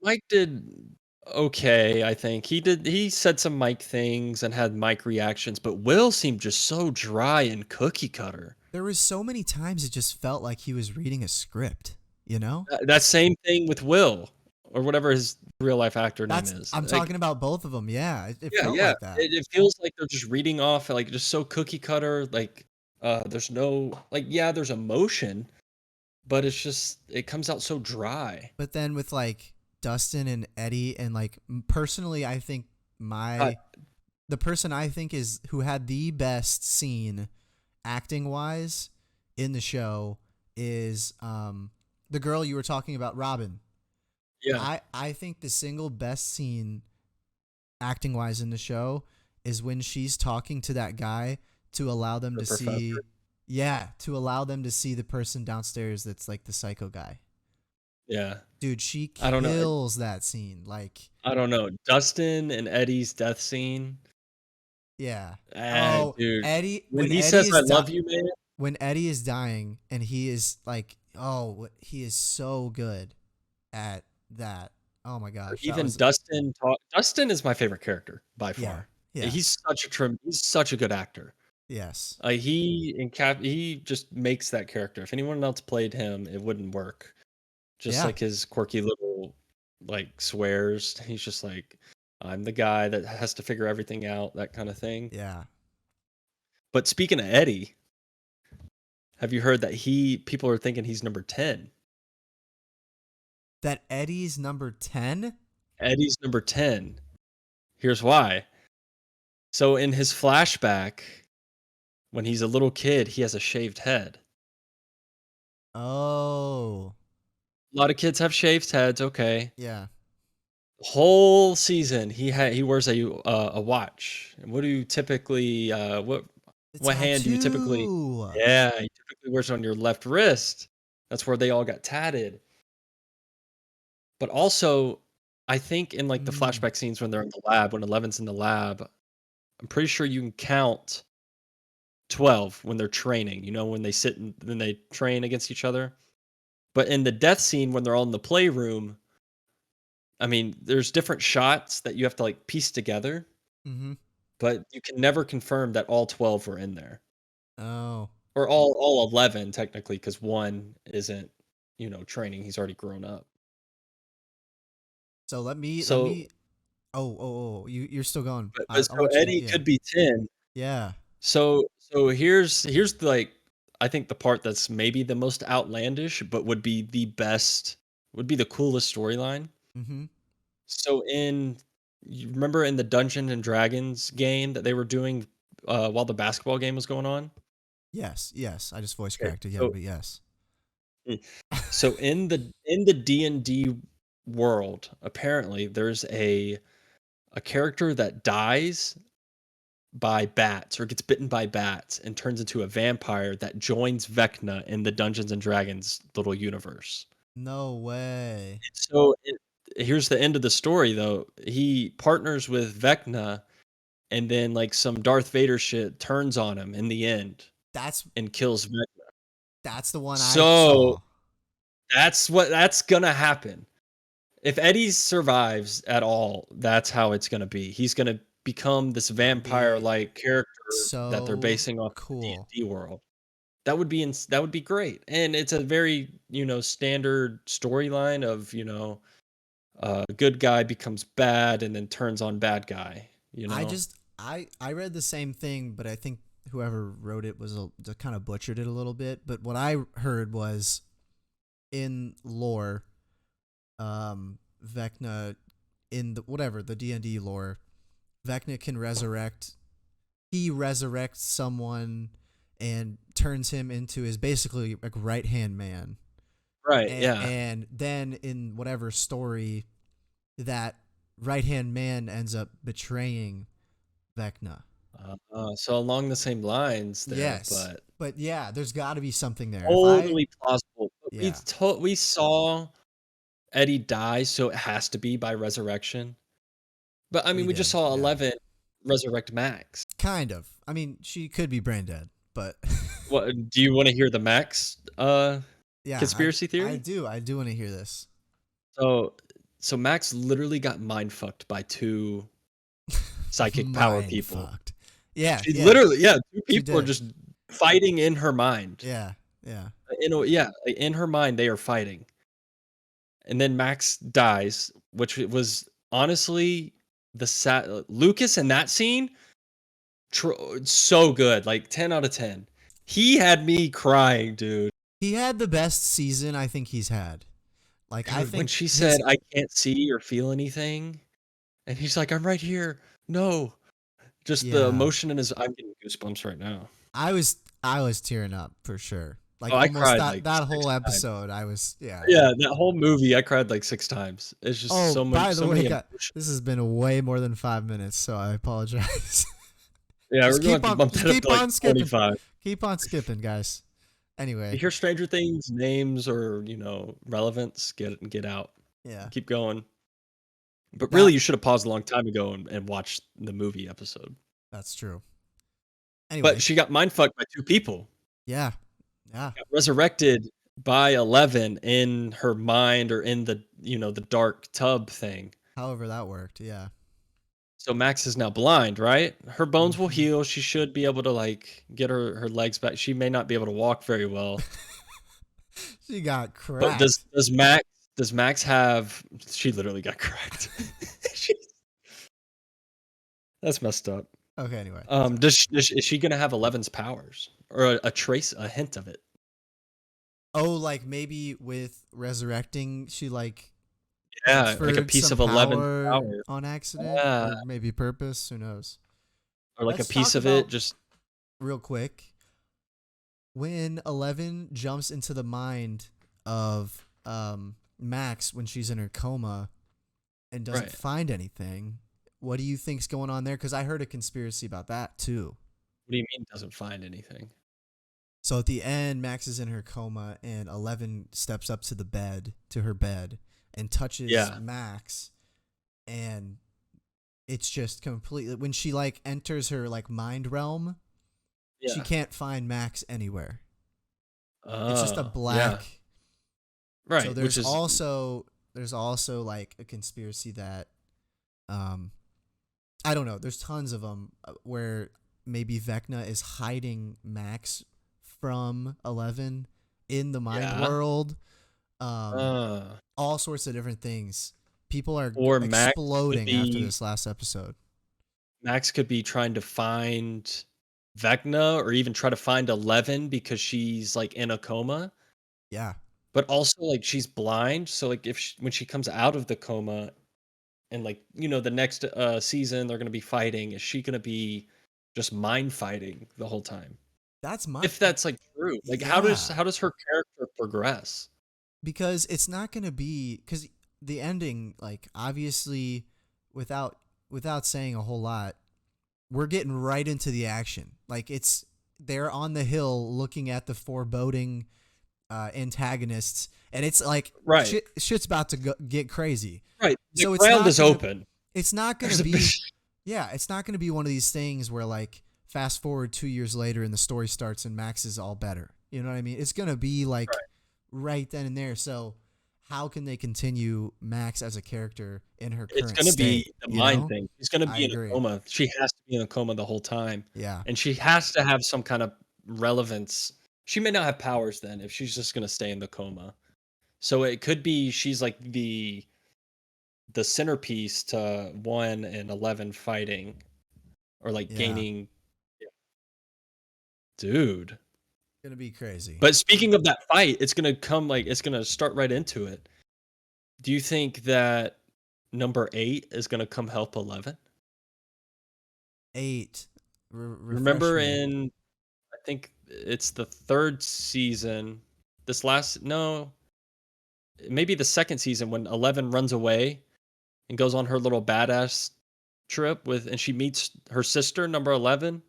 [SPEAKER 3] Mike did okay, I think. He said some Mike things and had Mike reactions, but Will seemed just so dry and cookie cutter.
[SPEAKER 4] There was so many times it just felt like he was reading a script, you know?
[SPEAKER 3] That same thing with Will, or whatever his real life actor name is.
[SPEAKER 4] I'm
[SPEAKER 3] Like,
[SPEAKER 4] talking about both of them. Yeah, it
[SPEAKER 3] yeah,
[SPEAKER 4] felt
[SPEAKER 3] yeah.
[SPEAKER 4] like that.
[SPEAKER 3] It feels like they're just reading off, like just so cookie cutter. Like, there's no yeah, there's emotion, but it comes out so dry.
[SPEAKER 4] But then with like Dustin and Eddie, and like personally, I think the person I think is who had the best scene acting wise in the show is the girl you were talking about, Robin.
[SPEAKER 3] Yeah,
[SPEAKER 4] I think the single best scene acting wise in the show is when she's talking to that guy to allow them
[SPEAKER 3] the
[SPEAKER 4] to see
[SPEAKER 3] professor.
[SPEAKER 4] to allow them to see the person downstairs that's like the psycho guy.
[SPEAKER 3] Yeah.
[SPEAKER 4] Dude, she
[SPEAKER 3] I don't know.
[SPEAKER 4] kills that scene. Like,
[SPEAKER 3] I don't know. Dustin and Eddie's death scene.
[SPEAKER 4] yeah.
[SPEAKER 3] Ah,
[SPEAKER 4] Oh,
[SPEAKER 3] dude.
[SPEAKER 4] Eddie,
[SPEAKER 3] When he says I love you, man.
[SPEAKER 4] when Eddie is dying and he is like, oh, he is so good at that. Oh my gosh. that
[SPEAKER 3] Even
[SPEAKER 4] was-
[SPEAKER 3] Dustin is my favorite character by
[SPEAKER 4] yeah.
[SPEAKER 3] far.
[SPEAKER 4] Yeah.
[SPEAKER 3] He's such a good actor.
[SPEAKER 4] Yes.
[SPEAKER 3] He just makes that character. If anyone else played him, it wouldn't work. Just
[SPEAKER 4] Yeah.
[SPEAKER 3] like his quirky little like swears. He's just like, I'm the guy that has to figure everything out, that kind of thing.
[SPEAKER 4] Yeah.
[SPEAKER 3] But speaking of Eddie, have you heard that people are thinking he's number 10?
[SPEAKER 4] That Eddie's number 10?
[SPEAKER 3] Eddie's number 10. Here's why. So in his flashback, when he's a little kid, he has a shaved head.
[SPEAKER 4] Oh.
[SPEAKER 3] A lot of kids have shaved heads, okay.
[SPEAKER 4] Yeah.
[SPEAKER 3] Whole season he wears a watch. And what do you typically what hand do you typically?
[SPEAKER 4] tattoo.
[SPEAKER 3] Yeah, you typically wears it on your left wrist. That's where they all got tatted. But also, I think in like the flashback scenes when they're in the lab, when Eleven's in the lab, I'm pretty sure you can count 12 when they're training. You know, when they sit and then they train against each other. But in the death scene when they're all in the playroom, I mean, there's different shots that you have to like piece together,
[SPEAKER 4] Mm-hmm.
[SPEAKER 3] but you can never confirm that all 12 were in there.
[SPEAKER 4] Oh.
[SPEAKER 3] Or all 11 technically, because one isn't, training. He's already grown up.
[SPEAKER 4] So let me
[SPEAKER 3] So,
[SPEAKER 4] you're still going.
[SPEAKER 3] but,
[SPEAKER 4] I
[SPEAKER 3] but so
[SPEAKER 4] want you to-
[SPEAKER 3] Eddie
[SPEAKER 4] yeah.
[SPEAKER 3] could be 10.
[SPEAKER 4] Yeah.
[SPEAKER 3] So here's the, like, I think the part that's maybe the most outlandish, but would be the coolest storyline.
[SPEAKER 4] Mm-hmm.
[SPEAKER 3] So you remember in the Dungeons and Dragons game that they were doing while the basketball game was going on?
[SPEAKER 4] Yes. I just voice
[SPEAKER 3] Okay,
[SPEAKER 4] corrected. Yeah,
[SPEAKER 3] so-
[SPEAKER 4] but yes.
[SPEAKER 3] So in the D&D world, apparently there's a a character that dies by bats or gets bitten by bats and turns into a vampire that joins Vecna in the Dungeons and Dragons little universe.
[SPEAKER 4] No way.
[SPEAKER 3] So here's the end of the story, though. He partners with Vecna, and then like some Darth Vader shit turns on him in the end
[SPEAKER 4] That's
[SPEAKER 3] and kills Vecna.
[SPEAKER 4] the one I
[SPEAKER 3] So
[SPEAKER 4] saw.
[SPEAKER 3] that's gonna happen. If Eddie survives at all, that's how it's gonna be. He's gonna become this vampire-like character that they're
[SPEAKER 4] So
[SPEAKER 3] basing off the
[SPEAKER 4] cool.
[SPEAKER 3] D&D world. That would be great, and it's a very standard storyline of good guy becomes bad and then turns on bad guy.
[SPEAKER 4] I read the same thing, but I think whoever wrote it was kind of butchered it a little bit. But what I heard was in lore, Vecna in the D&D lore, Vecna can resurrect. He resurrects someone and turns him into his basically like right-hand man.
[SPEAKER 3] Right.
[SPEAKER 4] And, and then in whatever story, that right-hand man ends up betraying Vecna.
[SPEAKER 3] So along the same lines there,
[SPEAKER 4] Yes, but yeah, there's got to be something there.
[SPEAKER 3] totally plausible. But
[SPEAKER 4] Yeah.
[SPEAKER 3] we saw Eddie die, so it has to be by resurrection. But I mean, we just
[SPEAKER 4] did,
[SPEAKER 3] saw
[SPEAKER 4] yeah.
[SPEAKER 3] 11 resurrect Max.
[SPEAKER 4] Kind of. I mean, she could be brain dead, but
[SPEAKER 3] What do you want to hear the Max
[SPEAKER 4] yeah,
[SPEAKER 3] conspiracy theory?
[SPEAKER 4] I do want to hear this.
[SPEAKER 3] So Max literally got mind fucked by two psychic power
[SPEAKER 4] Mind
[SPEAKER 3] people.
[SPEAKER 4] fucked. Yeah,
[SPEAKER 3] She
[SPEAKER 4] yeah,
[SPEAKER 3] literally, two people are
[SPEAKER 4] did.
[SPEAKER 3] just fighting in her mind.
[SPEAKER 4] yeah, yeah.
[SPEAKER 3] In her mind they are fighting. And then Max dies, which was honestly Lucas in that scene, so good, like 10 out of 10. He had me crying, dude.
[SPEAKER 4] He had the best season I think he's had. Like
[SPEAKER 3] Dude,
[SPEAKER 4] I think
[SPEAKER 3] when she said, "I can't see or feel anything," and he's like, "I'm right here." No, just the
[SPEAKER 4] Yeah.
[SPEAKER 3] emotion in his. I'm getting goosebumps right now.
[SPEAKER 4] I was tearing up for sure. Like
[SPEAKER 3] I
[SPEAKER 4] almost
[SPEAKER 3] cried
[SPEAKER 4] that
[SPEAKER 3] like
[SPEAKER 4] whole
[SPEAKER 3] 6 times.
[SPEAKER 4] episode. I was
[SPEAKER 3] Yeah, that whole movie, I cried like 6 times. It's just so much.
[SPEAKER 4] By the
[SPEAKER 3] so
[SPEAKER 4] way,
[SPEAKER 3] many
[SPEAKER 4] guys,
[SPEAKER 3] emotions.
[SPEAKER 4] this has been way more than 5 minutes, so I apologize.
[SPEAKER 3] Yeah,
[SPEAKER 4] just
[SPEAKER 3] we're going to have to bump that up
[SPEAKER 4] keep
[SPEAKER 3] to like
[SPEAKER 4] on skipping.
[SPEAKER 3] 25.
[SPEAKER 4] Keep on skipping, guys. Anyway,
[SPEAKER 3] You hear Stranger Things names or relevance, get out.
[SPEAKER 4] yeah,
[SPEAKER 3] Keep going. But really, you should have paused a long time ago and watched the movie episode.
[SPEAKER 4] that's true. Anyway,
[SPEAKER 3] But she got mind fucked by 2 people.
[SPEAKER 4] yeah,
[SPEAKER 3] Got resurrected by 11 in her mind or in the the dark tub thing.
[SPEAKER 4] however that worked, yeah.
[SPEAKER 3] So Max is now blind, right? Her bones will
[SPEAKER 4] Mhm.
[SPEAKER 3] heal. She should be able to like get her legs back. She may not be able to walk very well.
[SPEAKER 4] She got
[SPEAKER 3] But
[SPEAKER 4] cracked.
[SPEAKER 3] does Max have? She literally got cracked. That's messed up.
[SPEAKER 4] Okay, anyway.
[SPEAKER 3] Is she gonna have 11's powers or a hint of it?
[SPEAKER 4] Oh, like maybe with resurrecting, she like
[SPEAKER 3] Yeah, like a
[SPEAKER 4] transferred
[SPEAKER 3] piece
[SPEAKER 4] some
[SPEAKER 3] of 11's
[SPEAKER 4] power
[SPEAKER 3] power,
[SPEAKER 4] on accident,
[SPEAKER 3] Yeah.
[SPEAKER 4] or maybe purpose. Who knows?
[SPEAKER 3] or like
[SPEAKER 4] Let's
[SPEAKER 3] a piece
[SPEAKER 4] talk
[SPEAKER 3] of it.
[SPEAKER 4] about-
[SPEAKER 3] Just
[SPEAKER 4] Real quick, when 11 jumps into the mind of Max when she's in her coma and doesn't
[SPEAKER 3] Right.
[SPEAKER 4] find anything, what do you think's going on there? Because I heard a conspiracy about that too.
[SPEAKER 3] what do you mean doesn't find anything?
[SPEAKER 4] So at the end, Max is in her coma, and 11 steps up to her bed, and touches
[SPEAKER 3] Yeah.
[SPEAKER 4] Max, and it's just completely when she like enters her like mind realm,
[SPEAKER 3] Yeah.
[SPEAKER 4] she can't find Max anywhere. It's just a
[SPEAKER 3] Oh,
[SPEAKER 4] black.
[SPEAKER 3] yeah. Right.
[SPEAKER 4] So
[SPEAKER 3] which is
[SPEAKER 4] there's also like a conspiracy that, I don't know. There's tons of them where maybe Vecna is hiding Max from 11 in the mind
[SPEAKER 3] Yeah.
[SPEAKER 4] world.
[SPEAKER 3] uh,
[SPEAKER 4] All sorts of different things. People are
[SPEAKER 3] Or Max
[SPEAKER 4] exploding
[SPEAKER 3] could
[SPEAKER 4] after
[SPEAKER 3] be-
[SPEAKER 4] this last episode.
[SPEAKER 3] Max could be trying to find Vecna or even try to find 11 because she's like in a coma.
[SPEAKER 4] Yeah.
[SPEAKER 3] But also like she's blind, so like when she comes out of the coma and like the next season they're gonna be fighting, is she gonna be just mind fighting the whole time?
[SPEAKER 4] That's my
[SPEAKER 3] If that's like true, like how does
[SPEAKER 4] Yeah.
[SPEAKER 3] her character progress?
[SPEAKER 4] because it's not going to be because the ending, like obviously without without saying a whole lot, we're getting right into the action. Like they're on the hill looking at the foreboding antagonists, and it's like
[SPEAKER 3] Right.
[SPEAKER 4] shit's about to get crazy.
[SPEAKER 3] Right. The
[SPEAKER 4] So it's
[SPEAKER 3] ground
[SPEAKER 4] not
[SPEAKER 3] is
[SPEAKER 4] gonna-
[SPEAKER 3] open.
[SPEAKER 4] It's not going
[SPEAKER 3] There's
[SPEAKER 4] to
[SPEAKER 3] a
[SPEAKER 4] be
[SPEAKER 3] big-
[SPEAKER 4] it's not going to be one of these things where like fast forward 2 years later and the story starts and Max is all better. You know what I mean? It's going to be like right then and there. So how can they continue Max as a character in her current
[SPEAKER 3] It's going to be
[SPEAKER 4] state,
[SPEAKER 3] the
[SPEAKER 4] you
[SPEAKER 3] mind
[SPEAKER 4] know?
[SPEAKER 3] thing. She's going to
[SPEAKER 4] I
[SPEAKER 3] be in
[SPEAKER 4] agree.
[SPEAKER 3] a coma. She has to be in a coma the whole time.
[SPEAKER 4] Yeah.
[SPEAKER 3] And she has to have some kind of relevance. She may not have powers then if she's just going to stay in the coma. So it could be she's like the centerpiece to 1 and 11 fighting, or like
[SPEAKER 4] Yeah.
[SPEAKER 3] gaining. Dude.
[SPEAKER 4] Going to be crazy.
[SPEAKER 3] But speaking of that fight, it's going to start right into it. Do you think that number 8 is going to come help 11?
[SPEAKER 4] 8.
[SPEAKER 3] Remember
[SPEAKER 4] refresh me.
[SPEAKER 3] in, I think it's the 3rd season, maybe the 2nd season, when 11 runs away and goes on her little badass trip and she meets her sister, number 11,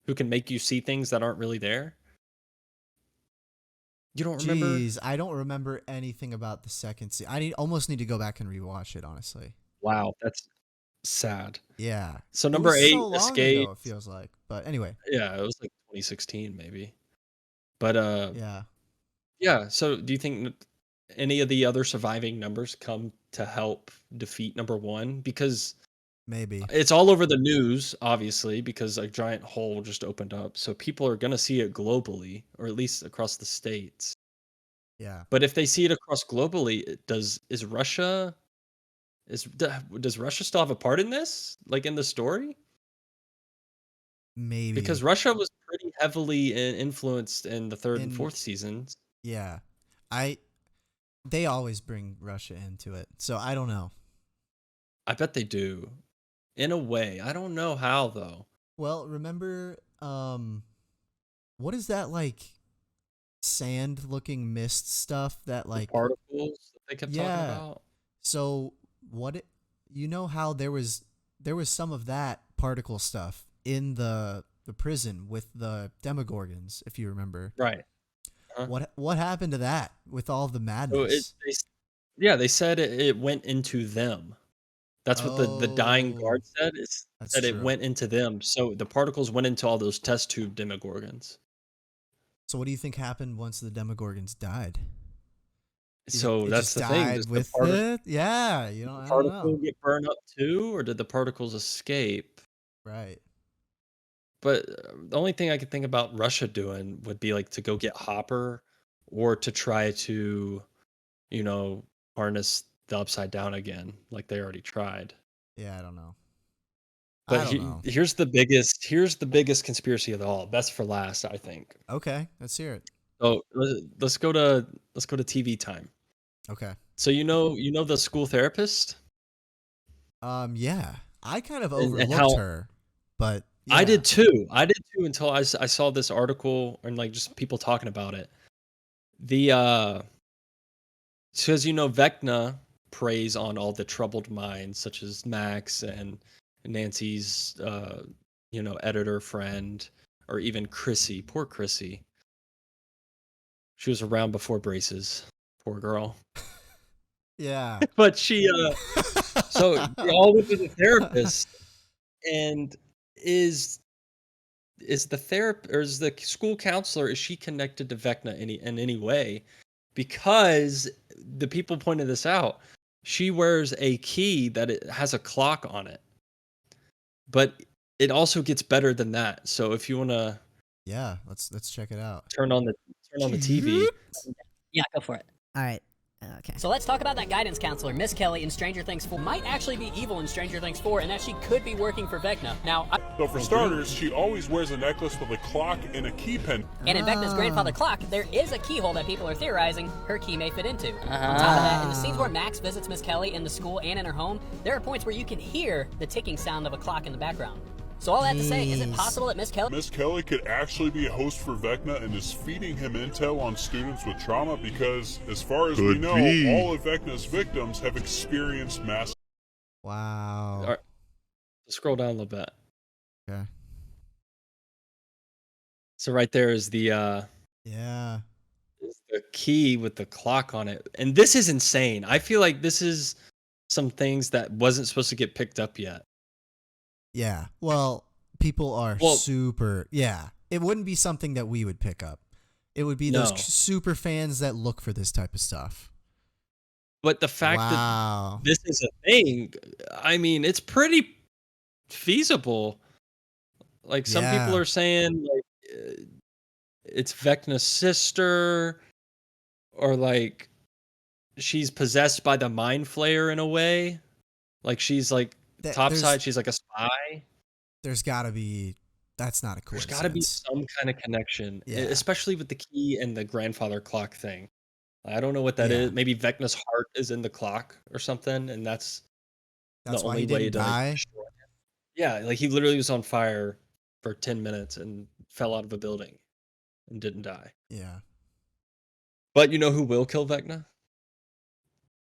[SPEAKER 3] who can make you see things that aren't really there. You don't remember?
[SPEAKER 4] Jeez, I don't remember anything about the second season. I almost need to go back and rewatch it, honestly.
[SPEAKER 3] Wow, that's sad.
[SPEAKER 4] Yeah.
[SPEAKER 3] So
[SPEAKER 4] It
[SPEAKER 3] number
[SPEAKER 4] was
[SPEAKER 3] 8
[SPEAKER 4] so long
[SPEAKER 3] escaped.
[SPEAKER 4] ago, it feels like. But anyway.
[SPEAKER 3] Yeah, it was like 2016 maybe. But
[SPEAKER 4] Yeah.
[SPEAKER 3] So do you think any of the other surviving numbers come to help defeat number 1? Because
[SPEAKER 4] Maybe.
[SPEAKER 3] it's all over the news, obviously, because a giant hole just opened up. So people are going to see it globally, or at least across the states.
[SPEAKER 4] Yeah.
[SPEAKER 3] But if they see it across globally, does Russia still have a part in this? Like in the story?
[SPEAKER 4] Maybe.
[SPEAKER 3] Because Russia was pretty heavily influenced in the 3rd and 4th seasons.
[SPEAKER 4] Yeah. They always bring Russia into it. So I don't know.
[SPEAKER 3] I bet they do. In a way. I don't know how though.
[SPEAKER 4] Well, remember what is that like sand looking mist stuff that
[SPEAKER 3] The
[SPEAKER 4] like
[SPEAKER 3] particles that they kept talking
[SPEAKER 4] Yeah.
[SPEAKER 3] about.
[SPEAKER 4] so you know how there was some of that particle stuff in the prison with the Demogorgons, if you remember.
[SPEAKER 3] Right. Uh-huh.
[SPEAKER 4] What happened to that with all the
[SPEAKER 3] So
[SPEAKER 4] madness?
[SPEAKER 3] they said it went into them. That's what the dying guard said.
[SPEAKER 4] That's
[SPEAKER 3] That it
[SPEAKER 4] true.
[SPEAKER 3] went into them. So the particles went into all those test tube Demogorgons.
[SPEAKER 4] So what do you think happened once the Demogorgons died?
[SPEAKER 3] So
[SPEAKER 4] It
[SPEAKER 3] that's
[SPEAKER 4] just
[SPEAKER 3] the thing.
[SPEAKER 4] died
[SPEAKER 3] Does the
[SPEAKER 4] with it? Yeah, I don't
[SPEAKER 3] particle
[SPEAKER 4] know.
[SPEAKER 3] get burned up too, or did the particles escape?
[SPEAKER 4] Right.
[SPEAKER 3] But the only thing I could think about Russia doing would be like to go get Hopper, or to try to, harness the Upside Down again, like they already tried.
[SPEAKER 4] Yeah, I don't know.
[SPEAKER 3] But
[SPEAKER 4] I don't know.
[SPEAKER 3] here's the biggest conspiracy of all. Best for last, I think.
[SPEAKER 4] Okay, let's hear it.
[SPEAKER 3] So let's go to TV time.
[SPEAKER 4] Okay.
[SPEAKER 3] So you know the school therapist?
[SPEAKER 4] Yeah. I kind of
[SPEAKER 3] And
[SPEAKER 4] overlooked
[SPEAKER 3] how-
[SPEAKER 4] her, but
[SPEAKER 3] I
[SPEAKER 4] yeah.
[SPEAKER 3] did too. Until I saw this article and like just people talking about it. Because Vecna preys on all the troubled minds, such as Max and Nancy's editor friend, or even Chrissy. Poor Chrissy. She was around before braces. Poor girl.
[SPEAKER 4] Yeah.
[SPEAKER 3] But she so they all went to the therapist, and is the school counselor, is she connected to Vecna in any way? Because the people pointed this out. She wears a key that it has a clock on it. But it also gets better than that. So if you want to
[SPEAKER 4] Yeah, let's check it out.
[SPEAKER 3] turn on the TV.
[SPEAKER 6] Yeah, go for it.
[SPEAKER 7] All right. Okay.
[SPEAKER 6] So let's talk about that guidance counselor, Miss Kelly in Stranger Things 4. Might actually be evil in Stranger Things 4, and that she could be working for Vecna. Now,
[SPEAKER 8] So for starters, she always wears a necklace with a clock and a key pin.
[SPEAKER 6] and in Vecna's grandfather clock, there is a keyhole that people are theorizing her key may fit into. On top of that, in the scenes where Max visits Miss Kelly in the school and in her home, there are points where you can hear the ticking sound of a clock in the background. So all that to say, is it
[SPEAKER 7] Jeez.
[SPEAKER 6] possible that Miss Kelly...
[SPEAKER 8] Miss Kelly could actually be a host for Vecna and is feeding him intel on students with trauma because, as far as we
[SPEAKER 5] Could
[SPEAKER 8] know,
[SPEAKER 5] be.
[SPEAKER 8] all of Vecna's victims have experienced mass.
[SPEAKER 4] Wow.
[SPEAKER 3] Are- Scroll down a little bit.
[SPEAKER 4] Okay.
[SPEAKER 3] So right there is the
[SPEAKER 4] Yeah.
[SPEAKER 3] key with the clock on it. And this is insane. I feel like this is some things that wasn't supposed to get picked up yet.
[SPEAKER 4] Yeah. Well, people are
[SPEAKER 3] Well-
[SPEAKER 4] super. Yeah. It wouldn't be something that we would pick up. It would be
[SPEAKER 3] No.
[SPEAKER 4] those super fans that look for this type of stuff.
[SPEAKER 3] But the fact
[SPEAKER 4] Wow.
[SPEAKER 3] that this is a thing, I mean, it's pretty feasible. Like some people
[SPEAKER 4] Yeah.
[SPEAKER 3] are saying like it's Vecna's sister, or like she's possessed by the mind flayer in a way. Like she's like
[SPEAKER 4] There's-
[SPEAKER 3] topside, she's like a spy.
[SPEAKER 4] There's got to be. That's not a
[SPEAKER 3] There's
[SPEAKER 4] coincidence.
[SPEAKER 3] got to be some kind of connection,
[SPEAKER 4] Yeah.
[SPEAKER 3] especially with the key and the grandfather clock thing. I don't know what that
[SPEAKER 4] Yeah.
[SPEAKER 3] is. Maybe Vecna's heart is in the clock or something, and that's
[SPEAKER 4] That's
[SPEAKER 3] the
[SPEAKER 4] why
[SPEAKER 3] only
[SPEAKER 4] he
[SPEAKER 3] way
[SPEAKER 4] didn't
[SPEAKER 3] to like,
[SPEAKER 4] die.
[SPEAKER 3] destroy him. Yeah, like he literally was on fire for 10 minutes and fell out of a building and didn't die.
[SPEAKER 4] Yeah.
[SPEAKER 3] But you know who will kill Vecna?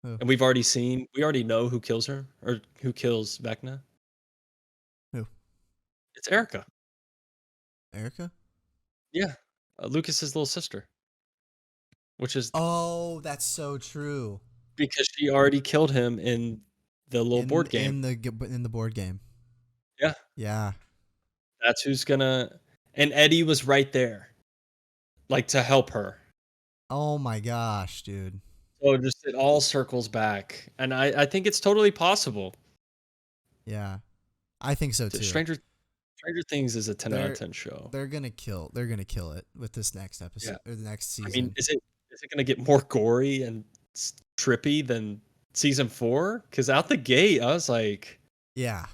[SPEAKER 4] Who?
[SPEAKER 3] And we already know who kills her or who kills Vecna.
[SPEAKER 4] Who?
[SPEAKER 3] It's Erica.
[SPEAKER 4] Erica?
[SPEAKER 3] Yeah, Lucas's little sister. Which is
[SPEAKER 4] Oh, that's so true.
[SPEAKER 3] because she already killed him in the little board game.
[SPEAKER 4] In the board game.
[SPEAKER 3] Yeah.
[SPEAKER 4] Yeah.
[SPEAKER 3] That's who's gonna. And Eddie was right there, like to help her.
[SPEAKER 4] Oh my gosh, dude.
[SPEAKER 3] So just it all circles back, and I think it's totally possible.
[SPEAKER 4] Yeah. I think so too.
[SPEAKER 3] Stranger Things is a 10 out
[SPEAKER 4] They're-
[SPEAKER 3] of 10 show.
[SPEAKER 4] They're gonna kill it with this next episode or the next
[SPEAKER 3] I
[SPEAKER 4] season.
[SPEAKER 3] mean, is it gonna get more gory and trippy than season 4? Because out the gate, I was like,
[SPEAKER 4] yeah.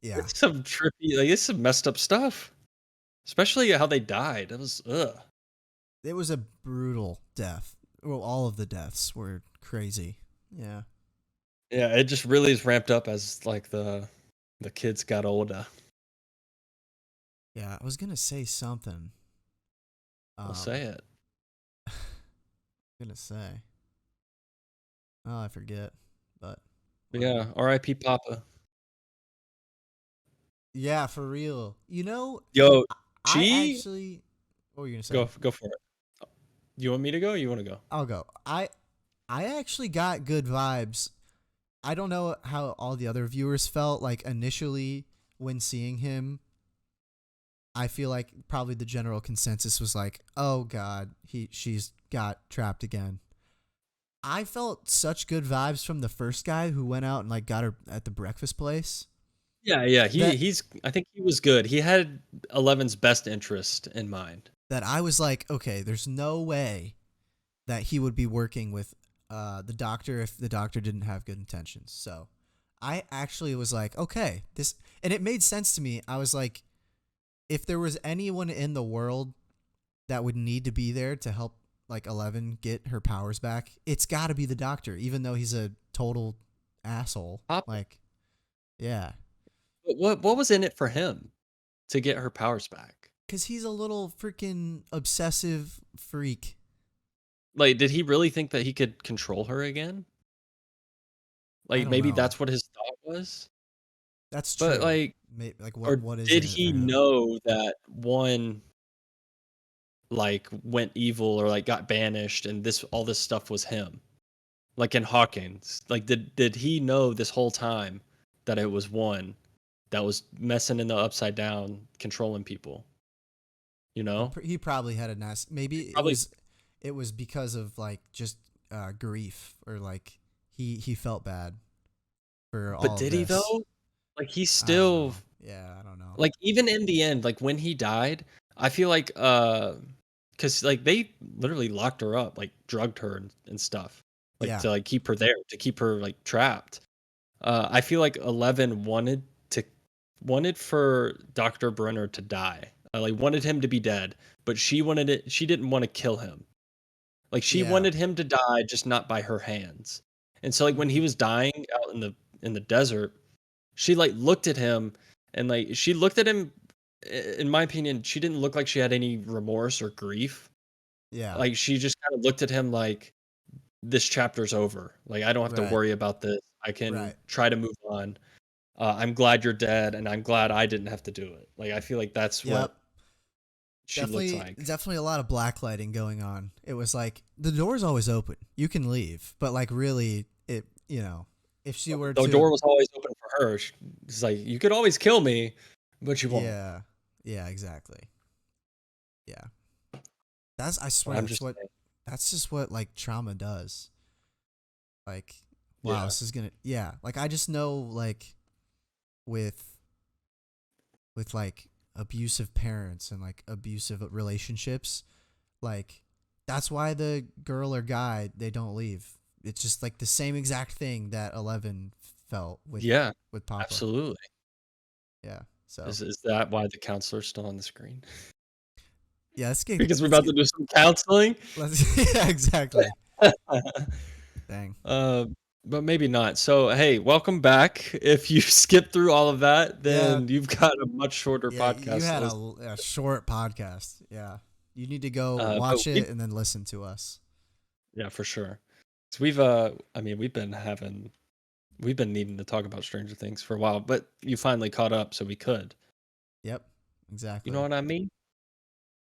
[SPEAKER 4] Yeah.
[SPEAKER 3] it's some trippy, like it's some messed up stuff. Especially how they died. It was ugh.
[SPEAKER 4] It was a brutal death. Well, all of the deaths were crazy. Yeah.
[SPEAKER 3] Yeah, it just really is ramped up as like the kids got older.
[SPEAKER 4] Yeah, I was gonna say something.
[SPEAKER 3] I'll say it.
[SPEAKER 4] Gonna say. Oh, I forget. But
[SPEAKER 3] Yeah, R.I.P. Papa.
[SPEAKER 4] yeah, for real. You know,
[SPEAKER 3] Yo,
[SPEAKER 4] I
[SPEAKER 3] Chi,
[SPEAKER 4] actually. What were you gonna say?
[SPEAKER 3] go for it. You want me to go? Or you want to go?
[SPEAKER 4] I'll go. I actually got good vibes. I don't know how all the other viewers felt like initially when seeing him. I feel like probably the general consensus was like, "Oh God, she's got trapped again." I felt such good vibes from the first guy who went out and like got her at the breakfast place.
[SPEAKER 3] Yeah. He's. I think he was good. He had 11's best interest in mind.
[SPEAKER 4] That I was like, okay, there's no way that he would be working with the doctor if the doctor didn't have good intentions. So I actually was like, okay, this, and it made sense to me. I was like, if there was anyone in the world that would need to be there to help like 11 get her powers back, it's got to be the doctor, even though he's a total asshole. Like, yeah.
[SPEAKER 3] But what was in it for him to get her powers back?
[SPEAKER 4] Because he's a little freaking obsessive freak.
[SPEAKER 3] Like, did he really think that he could control her again? Like,
[SPEAKER 4] don't
[SPEAKER 3] maybe
[SPEAKER 4] know.
[SPEAKER 3] that's what his thought was.
[SPEAKER 4] That's true.
[SPEAKER 3] But like,
[SPEAKER 4] What is
[SPEAKER 3] did
[SPEAKER 4] in it
[SPEAKER 3] he
[SPEAKER 4] for him?
[SPEAKER 3] know that one like went evil or like got banished and all this stuff was him? Like in Hawkins, like did he know this whole time that it was one that was messing in the upside down, controlling people? You know?
[SPEAKER 4] He probably had a nice. Maybe it was because of like just grief or like he felt bad for all.
[SPEAKER 3] But did he though? Like he still.
[SPEAKER 4] Yeah, I don't know.
[SPEAKER 3] Like even in the end, like when he died, I feel like because like they literally locked her up, like drugged her and stuff, like
[SPEAKER 4] Yeah.
[SPEAKER 3] to like keep her there, to keep her like trapped. I feel like 11 wanted for Dr. Brenner to die. Like wanted him to be dead, but she didn't want to kill him. Like she
[SPEAKER 4] Yeah.
[SPEAKER 3] wanted him to die, just not by her hands. And so like when he was dying out in the desert, she like looked at him and like she looked at him. In my opinion, she didn't look like she had any remorse or grief.
[SPEAKER 4] Yeah.
[SPEAKER 3] Like she just kind of looked at him like, this chapter's over. Like I don't have
[SPEAKER 4] Right.
[SPEAKER 3] to worry about this. I can
[SPEAKER 4] Right.
[SPEAKER 3] try to move on. I'm glad you're dead, and I'm glad I didn't have to do it. Like I feel like that's
[SPEAKER 4] Yep.
[SPEAKER 3] what she looks
[SPEAKER 4] Definitely,
[SPEAKER 3] like.
[SPEAKER 4] definitely a lot of blacklighting going on. It was like the door's always open. You can leave, but like really, it if she were
[SPEAKER 3] The
[SPEAKER 4] to
[SPEAKER 3] door was always open for her. It's like you could always kill me, but you won't.
[SPEAKER 4] yeah, exactly. Yeah, I swear
[SPEAKER 3] I'm just saying.
[SPEAKER 4] that's just what like trauma does. Like, wow,
[SPEAKER 3] Yeah.
[SPEAKER 4] this is gonna like I just know like with like abusive parents and like abusive relationships, like that's why the girl or guy, they don't leave. It's just like the same exact thing that 11 felt with Papa.
[SPEAKER 3] Absolutely.
[SPEAKER 4] Yeah. So
[SPEAKER 3] Is that why the counselor's still on the screen?
[SPEAKER 4] yeah, let's get
[SPEAKER 3] Because we're about to do some counseling.
[SPEAKER 4] yeah, exactly. Dang.
[SPEAKER 3] But maybe not. So hey, welcome back. If you skip through all of that, then you've got a much shorter
[SPEAKER 4] Yeah,
[SPEAKER 3] podcast.
[SPEAKER 4] you had a short podcast. Yeah. You need to go watch
[SPEAKER 3] but
[SPEAKER 4] it and then listen to us.
[SPEAKER 3] Yeah, for sure. So we've I mean, we've been needing to talk about Stranger Things for a while, but you finally caught up, so we could.
[SPEAKER 4] Yep. Exactly.
[SPEAKER 3] You know what I mean?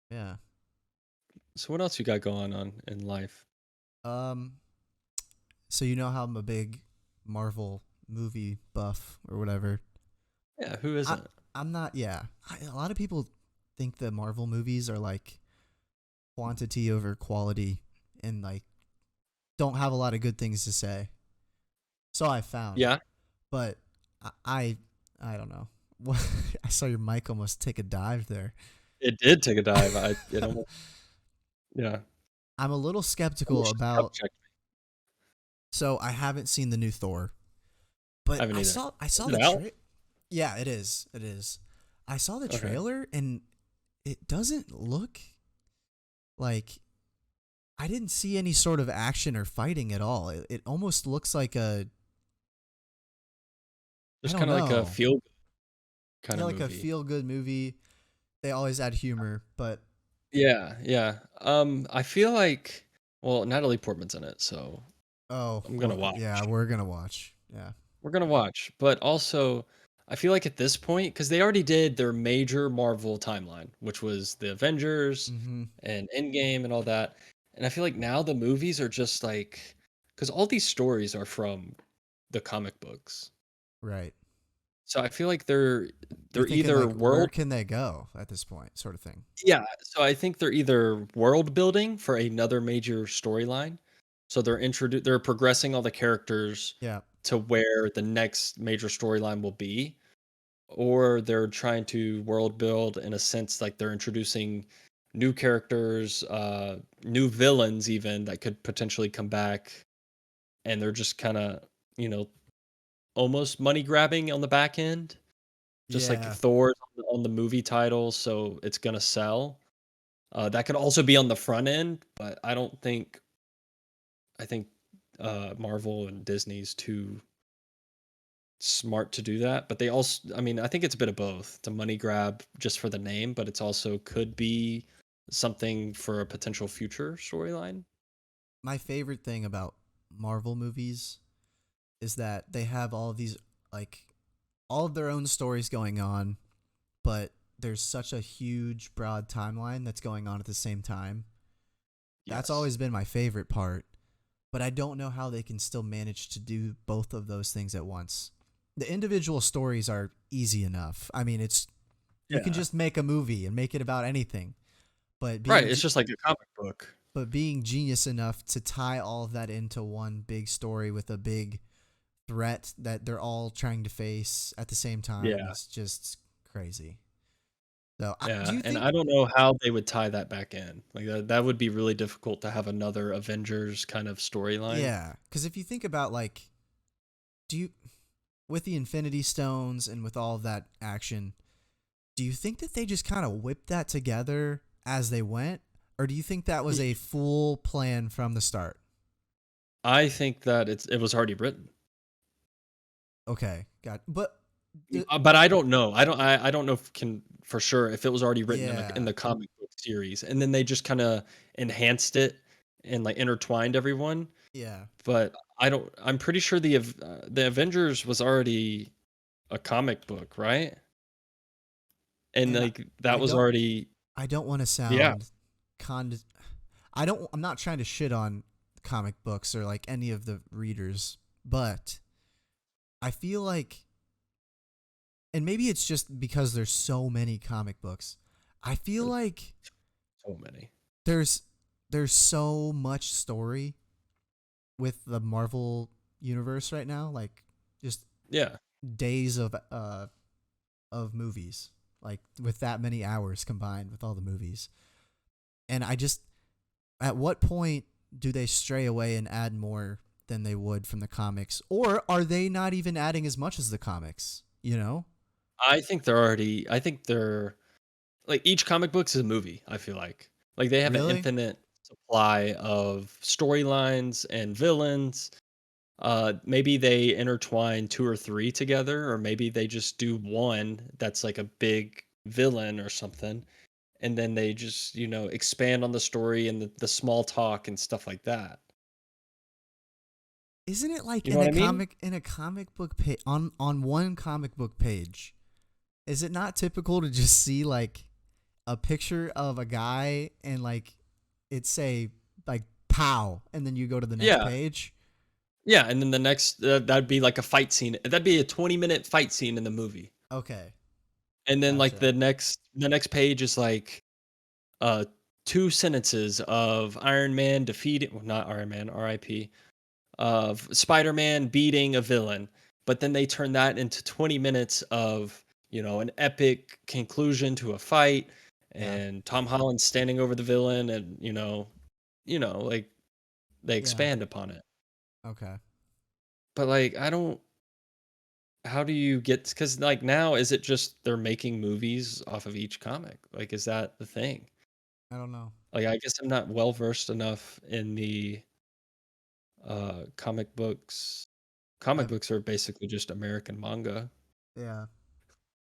[SPEAKER 4] Yeah.
[SPEAKER 3] So what else you got going on in life?
[SPEAKER 4] So you know how I'm a big Marvel movie buff or whatever.
[SPEAKER 3] Yeah, who isn't?
[SPEAKER 4] I'm not. Yeah, a lot of people think the Marvel movies are like quantity over quality, and like don't have a lot of good things to say. So I found.
[SPEAKER 3] Yeah.
[SPEAKER 4] But I don't know. I saw your mic almost take a dive there.
[SPEAKER 3] It did take a dive. Yeah.
[SPEAKER 4] I'm a little skeptical about.
[SPEAKER 3] Check.
[SPEAKER 4] So I haven't seen the new Thor, but I saw the yeah, it is. It is. I saw the trailer and it doesn't look like, I didn't see any sort of action or fighting at all. It almost looks like
[SPEAKER 3] just kind of like a feel kind of movie.
[SPEAKER 4] Like a feel good movie. They always add humor, but
[SPEAKER 3] yeah. I feel like, well, Natalie Portman's in it, so I'm gonna watch.
[SPEAKER 4] Yeah, we're gonna watch. Yeah,
[SPEAKER 3] we're gonna watch. But also, I feel like at this point, because they already did their major Marvel timeline, which was the Avengers and Endgame and all that, and I feel like now the movies are just like, because all these stories are from the comic books,
[SPEAKER 4] right?
[SPEAKER 3] So I feel like they're either
[SPEAKER 4] like, where can they go at this point, sort of thing.
[SPEAKER 3] Yeah, so I think they're either world building for another major storyline, so they're progressing all the characters to where the next major storyline will be, or they're trying to world build in a sense like they're introducing new characters, new villains even that could potentially come back, and they're just kind of, almost money grabbing on the back end, just like Thor on the movie title, so it's gonna sell. That could also be on the front end, but I think Marvel and Disney's too smart to do that. But they also, I mean, I think it's a bit of both. It's a money grab just for the name, but it's also could be something for a potential future storyline.
[SPEAKER 4] My favorite thing about Marvel movies is that they have all of these, like, all of their own stories going on, but there's such a huge, broad timeline that's going on at the same time. That's always been my favorite part, but I don't know how they can still manage to do both of those things at once. The individual stories are easy enough. I mean, you can just make a movie and make it about anything. But
[SPEAKER 3] it's just like a comic book.
[SPEAKER 4] But being genius enough to tie all of that into one big story with a big threat that they're all trying to face at the same time is just crazy. So
[SPEAKER 3] and I don't know how they would tie that back in. Like that would be really difficult to have another Avengers kind of storyline.
[SPEAKER 4] Yeah, because if you think about, like, with the Infinity Stones and with all of that action, do you think that they just kind of whipped that together as they went, or do you think that was a full plan from the start?
[SPEAKER 3] I think that it was already written.
[SPEAKER 4] Okay, but
[SPEAKER 3] I don't know. I don't know for sure if it was already written in the comic book series, and then they just kind of enhanced it and like intertwined everyone.
[SPEAKER 4] Yeah.
[SPEAKER 3] But I'm pretty sure the Avengers was already a comic book, right? And
[SPEAKER 4] And
[SPEAKER 3] like that
[SPEAKER 4] I
[SPEAKER 3] was
[SPEAKER 4] don't
[SPEAKER 3] already
[SPEAKER 4] I don't want to
[SPEAKER 3] yeah.
[SPEAKER 4] sound con I'm not trying to shit on comic books or like any of the readers, but I feel like, and maybe it's just because there's so many comic books, I feel like
[SPEAKER 3] So many.
[SPEAKER 4] there's so much story with the Marvel universe right now, like just
[SPEAKER 3] Yeah.
[SPEAKER 4] days of movies, like with that many hours combined with all the movies. And I just, at what point do they stray away and add more than they would from the comics, or are they not even adding as much as the comics, you know?
[SPEAKER 3] I think they're like each comic book is a movie, I feel like. Like they have an
[SPEAKER 4] Really?
[SPEAKER 3] infinite supply of storylines and villains. Maybe they intertwine two or three together, or maybe they just do one that's like a big villain or something, and then they just, expand on the story and the small talk and stuff like that.
[SPEAKER 4] Isn't it like
[SPEAKER 3] You know what I mean?
[SPEAKER 4] in a comic book page, on one comic book page? Is it not typical to just see like a picture of a guy and like it say like pow, and then you go to the next
[SPEAKER 3] Yeah.
[SPEAKER 4] page?
[SPEAKER 3] Yeah, and then the next that'd be like a fight scene. That'd be a 20-minute fight scene in the movie.
[SPEAKER 4] Okay,
[SPEAKER 3] And then like
[SPEAKER 4] gotcha.
[SPEAKER 3] the next page is like uh two sentences of Iron Man defeating, well, not Iron Man, RIP, of Spider-Man beating a villain. But then they turn that into 20 minutes of, an epic conclusion to a fight
[SPEAKER 4] Yeah,
[SPEAKER 3] and Tom Holland standing over the villain and, like they
[SPEAKER 4] yeah.
[SPEAKER 3] expand upon it.
[SPEAKER 4] Okay.
[SPEAKER 3] But like I don't how do you get, cuz like now is it just they're making movies off of each comic? Like is that the thing?
[SPEAKER 4] I don't know.
[SPEAKER 3] Like I guess I'm not well versed enough in the comic books. Comic
[SPEAKER 4] I've,
[SPEAKER 3] books are basically just American manga.
[SPEAKER 4] yeah,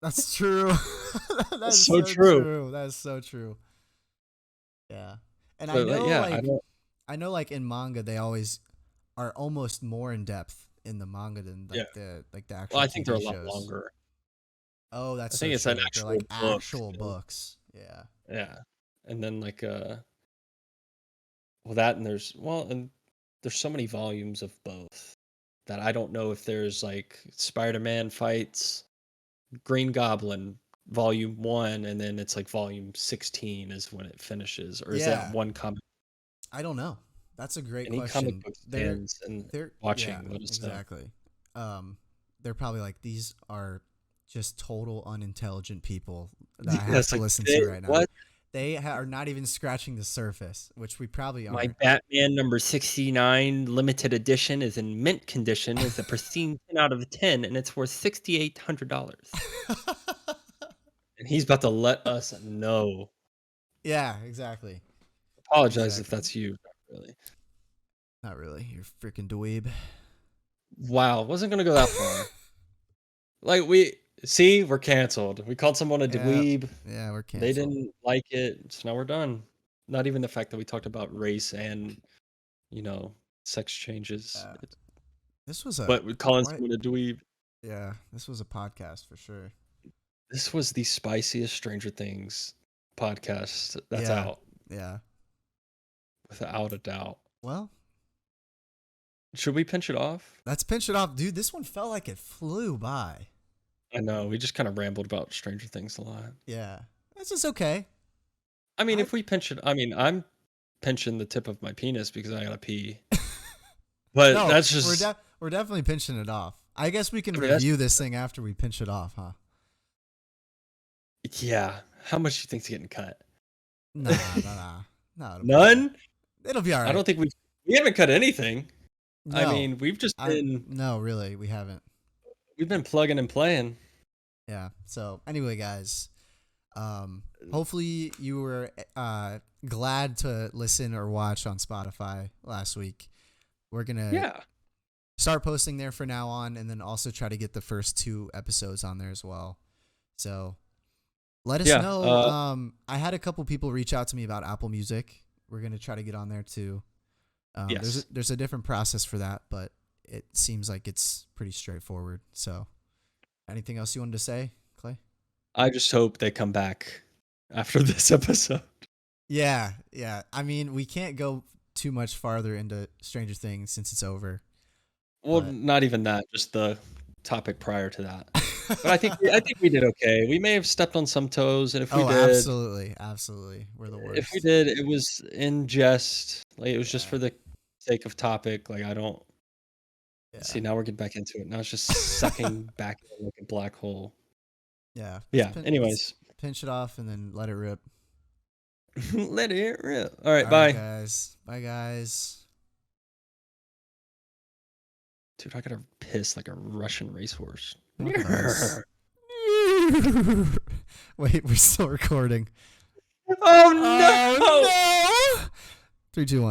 [SPEAKER 4] that's true.
[SPEAKER 3] That's
[SPEAKER 4] That's
[SPEAKER 3] so
[SPEAKER 4] so
[SPEAKER 3] true.
[SPEAKER 4] true. That's so true. Yeah. And
[SPEAKER 3] But like, yeah, I don't.
[SPEAKER 4] I know like in manga they always are almost more in depth in the manga than
[SPEAKER 3] Yeah.
[SPEAKER 4] like the
[SPEAKER 3] Well,
[SPEAKER 4] actual
[SPEAKER 3] I think they're
[SPEAKER 4] TV
[SPEAKER 3] a lot
[SPEAKER 4] shows.
[SPEAKER 3] longer.
[SPEAKER 4] Oh, that's
[SPEAKER 3] I
[SPEAKER 4] so
[SPEAKER 3] think it's an
[SPEAKER 4] true. They're
[SPEAKER 3] actual
[SPEAKER 4] like
[SPEAKER 3] book.
[SPEAKER 4] actual books. Yeah.
[SPEAKER 3] Yeah, and then like well that and there's so many volumes of both that I don't know if there's like Spider-Man fights Green Goblin volume 1 and then it's like volume 16 is when it finishes, or is that
[SPEAKER 4] Yeah.
[SPEAKER 3] one comic?
[SPEAKER 4] I don't know. That's a great
[SPEAKER 3] Any comic
[SPEAKER 4] question.
[SPEAKER 3] book fans and
[SPEAKER 4] They're yeah,
[SPEAKER 3] watching, let us know.
[SPEAKER 4] exactly. They're probably like, these are just total unintelligent people that I have
[SPEAKER 3] That's
[SPEAKER 4] to
[SPEAKER 3] like
[SPEAKER 4] listen
[SPEAKER 3] they,
[SPEAKER 4] to right now.
[SPEAKER 3] what
[SPEAKER 4] They are not even scratching the surface, which we probably
[SPEAKER 3] my
[SPEAKER 4] aren't.
[SPEAKER 3] Batman number 69 limited edition is in mint condition with a pristine 10 out of 10 and it's worth $6,800. And he's about to let us know.
[SPEAKER 4] Yeah, exactly.
[SPEAKER 3] Apologize if
[SPEAKER 4] Exactly.
[SPEAKER 3] that's you. Not really.
[SPEAKER 4] Not really. You're freaking dweeb.
[SPEAKER 3] Wow, wasn't gonna go that far. Like we're canceled. We called someone a
[SPEAKER 4] Yeah.
[SPEAKER 3] dweeb.
[SPEAKER 4] Yeah, we're
[SPEAKER 3] They
[SPEAKER 4] canceled.
[SPEAKER 3] didn't like it, so now we're done. Not even the fact that we talked about race and sex changes,
[SPEAKER 4] This was a
[SPEAKER 3] but we calling
[SPEAKER 4] quite
[SPEAKER 3] someone a dweeb.
[SPEAKER 4] yeah, this was a podcast for sure.
[SPEAKER 3] This was the spiciest Stranger Things podcast that's
[SPEAKER 4] Yeah.
[SPEAKER 3] out,
[SPEAKER 4] Yeah.
[SPEAKER 3] without a doubt.
[SPEAKER 4] Well,
[SPEAKER 3] Should we pinch it off?
[SPEAKER 4] let's pinch it off. Dude, this one felt like it flew by.
[SPEAKER 3] I know we just kind of rambled about Stranger Things a lot.
[SPEAKER 4] Yeah. This is okay.
[SPEAKER 3] I mean,
[SPEAKER 4] I-
[SPEAKER 3] if we pinch it, I mean, I'm pinching the tip of my penis because I gotta pee. But
[SPEAKER 4] No,
[SPEAKER 3] that's just
[SPEAKER 4] we're definitely pinching it off. I guess we can
[SPEAKER 3] I mean, that's-
[SPEAKER 4] review this thing after we pinch it off, huh?
[SPEAKER 3] yeah. How much do you think's getting cut?
[SPEAKER 4] Nah. No, it'll be
[SPEAKER 3] None.
[SPEAKER 4] alright. It'll be all right.
[SPEAKER 3] I don't think we haven't cut anything. I
[SPEAKER 4] No,
[SPEAKER 3] mean, we've just been
[SPEAKER 4] no, really, we haven't.
[SPEAKER 3] we've been plugging and playing.
[SPEAKER 4] Yeah. So anyway, guys, hopefully you were glad to listen or watch on Spotify last week. We're gonna
[SPEAKER 3] Yeah.
[SPEAKER 4] start posting there from now on, and then also try to get the first 2 episodes on there as well. So let us
[SPEAKER 3] Yeah,
[SPEAKER 4] know. I had a couple people reach out to me about Apple Music. We're gonna try to get on there too.
[SPEAKER 3] Yes.
[SPEAKER 4] There's a different process for that, but it seems like it's pretty straightforward. So Anything else you wanted to say, Clay?
[SPEAKER 3] I just hope they come back after this episode.
[SPEAKER 4] Yeah. I mean, we can't go too much farther into Stranger Things since it's over.
[SPEAKER 3] Well,
[SPEAKER 4] But-
[SPEAKER 3] not even that, just the topic prior to that. But I think we did okay. We may have stepped on some toes, and if we did,
[SPEAKER 4] absolutely, we're the worst.
[SPEAKER 3] if we did, it was in jest. Like it was just for the sake of topic. Like I don't see. Now we're getting back into it. Now it's just sucking back in like a black hole.
[SPEAKER 4] Yeah.
[SPEAKER 3] Yeah.
[SPEAKER 4] Let's
[SPEAKER 3] Anyways,
[SPEAKER 4] pinch it off and then let it rip.
[SPEAKER 3] let it rip. All right.
[SPEAKER 4] All
[SPEAKER 3] Bye.
[SPEAKER 4] right, guys. Bye, guys.
[SPEAKER 3] Dude, I gotta piss like a Russian racehorse.
[SPEAKER 4] Nice. Wait, we're still recording.
[SPEAKER 3] Oh no!
[SPEAKER 4] Oh, no! 3, 2, 1.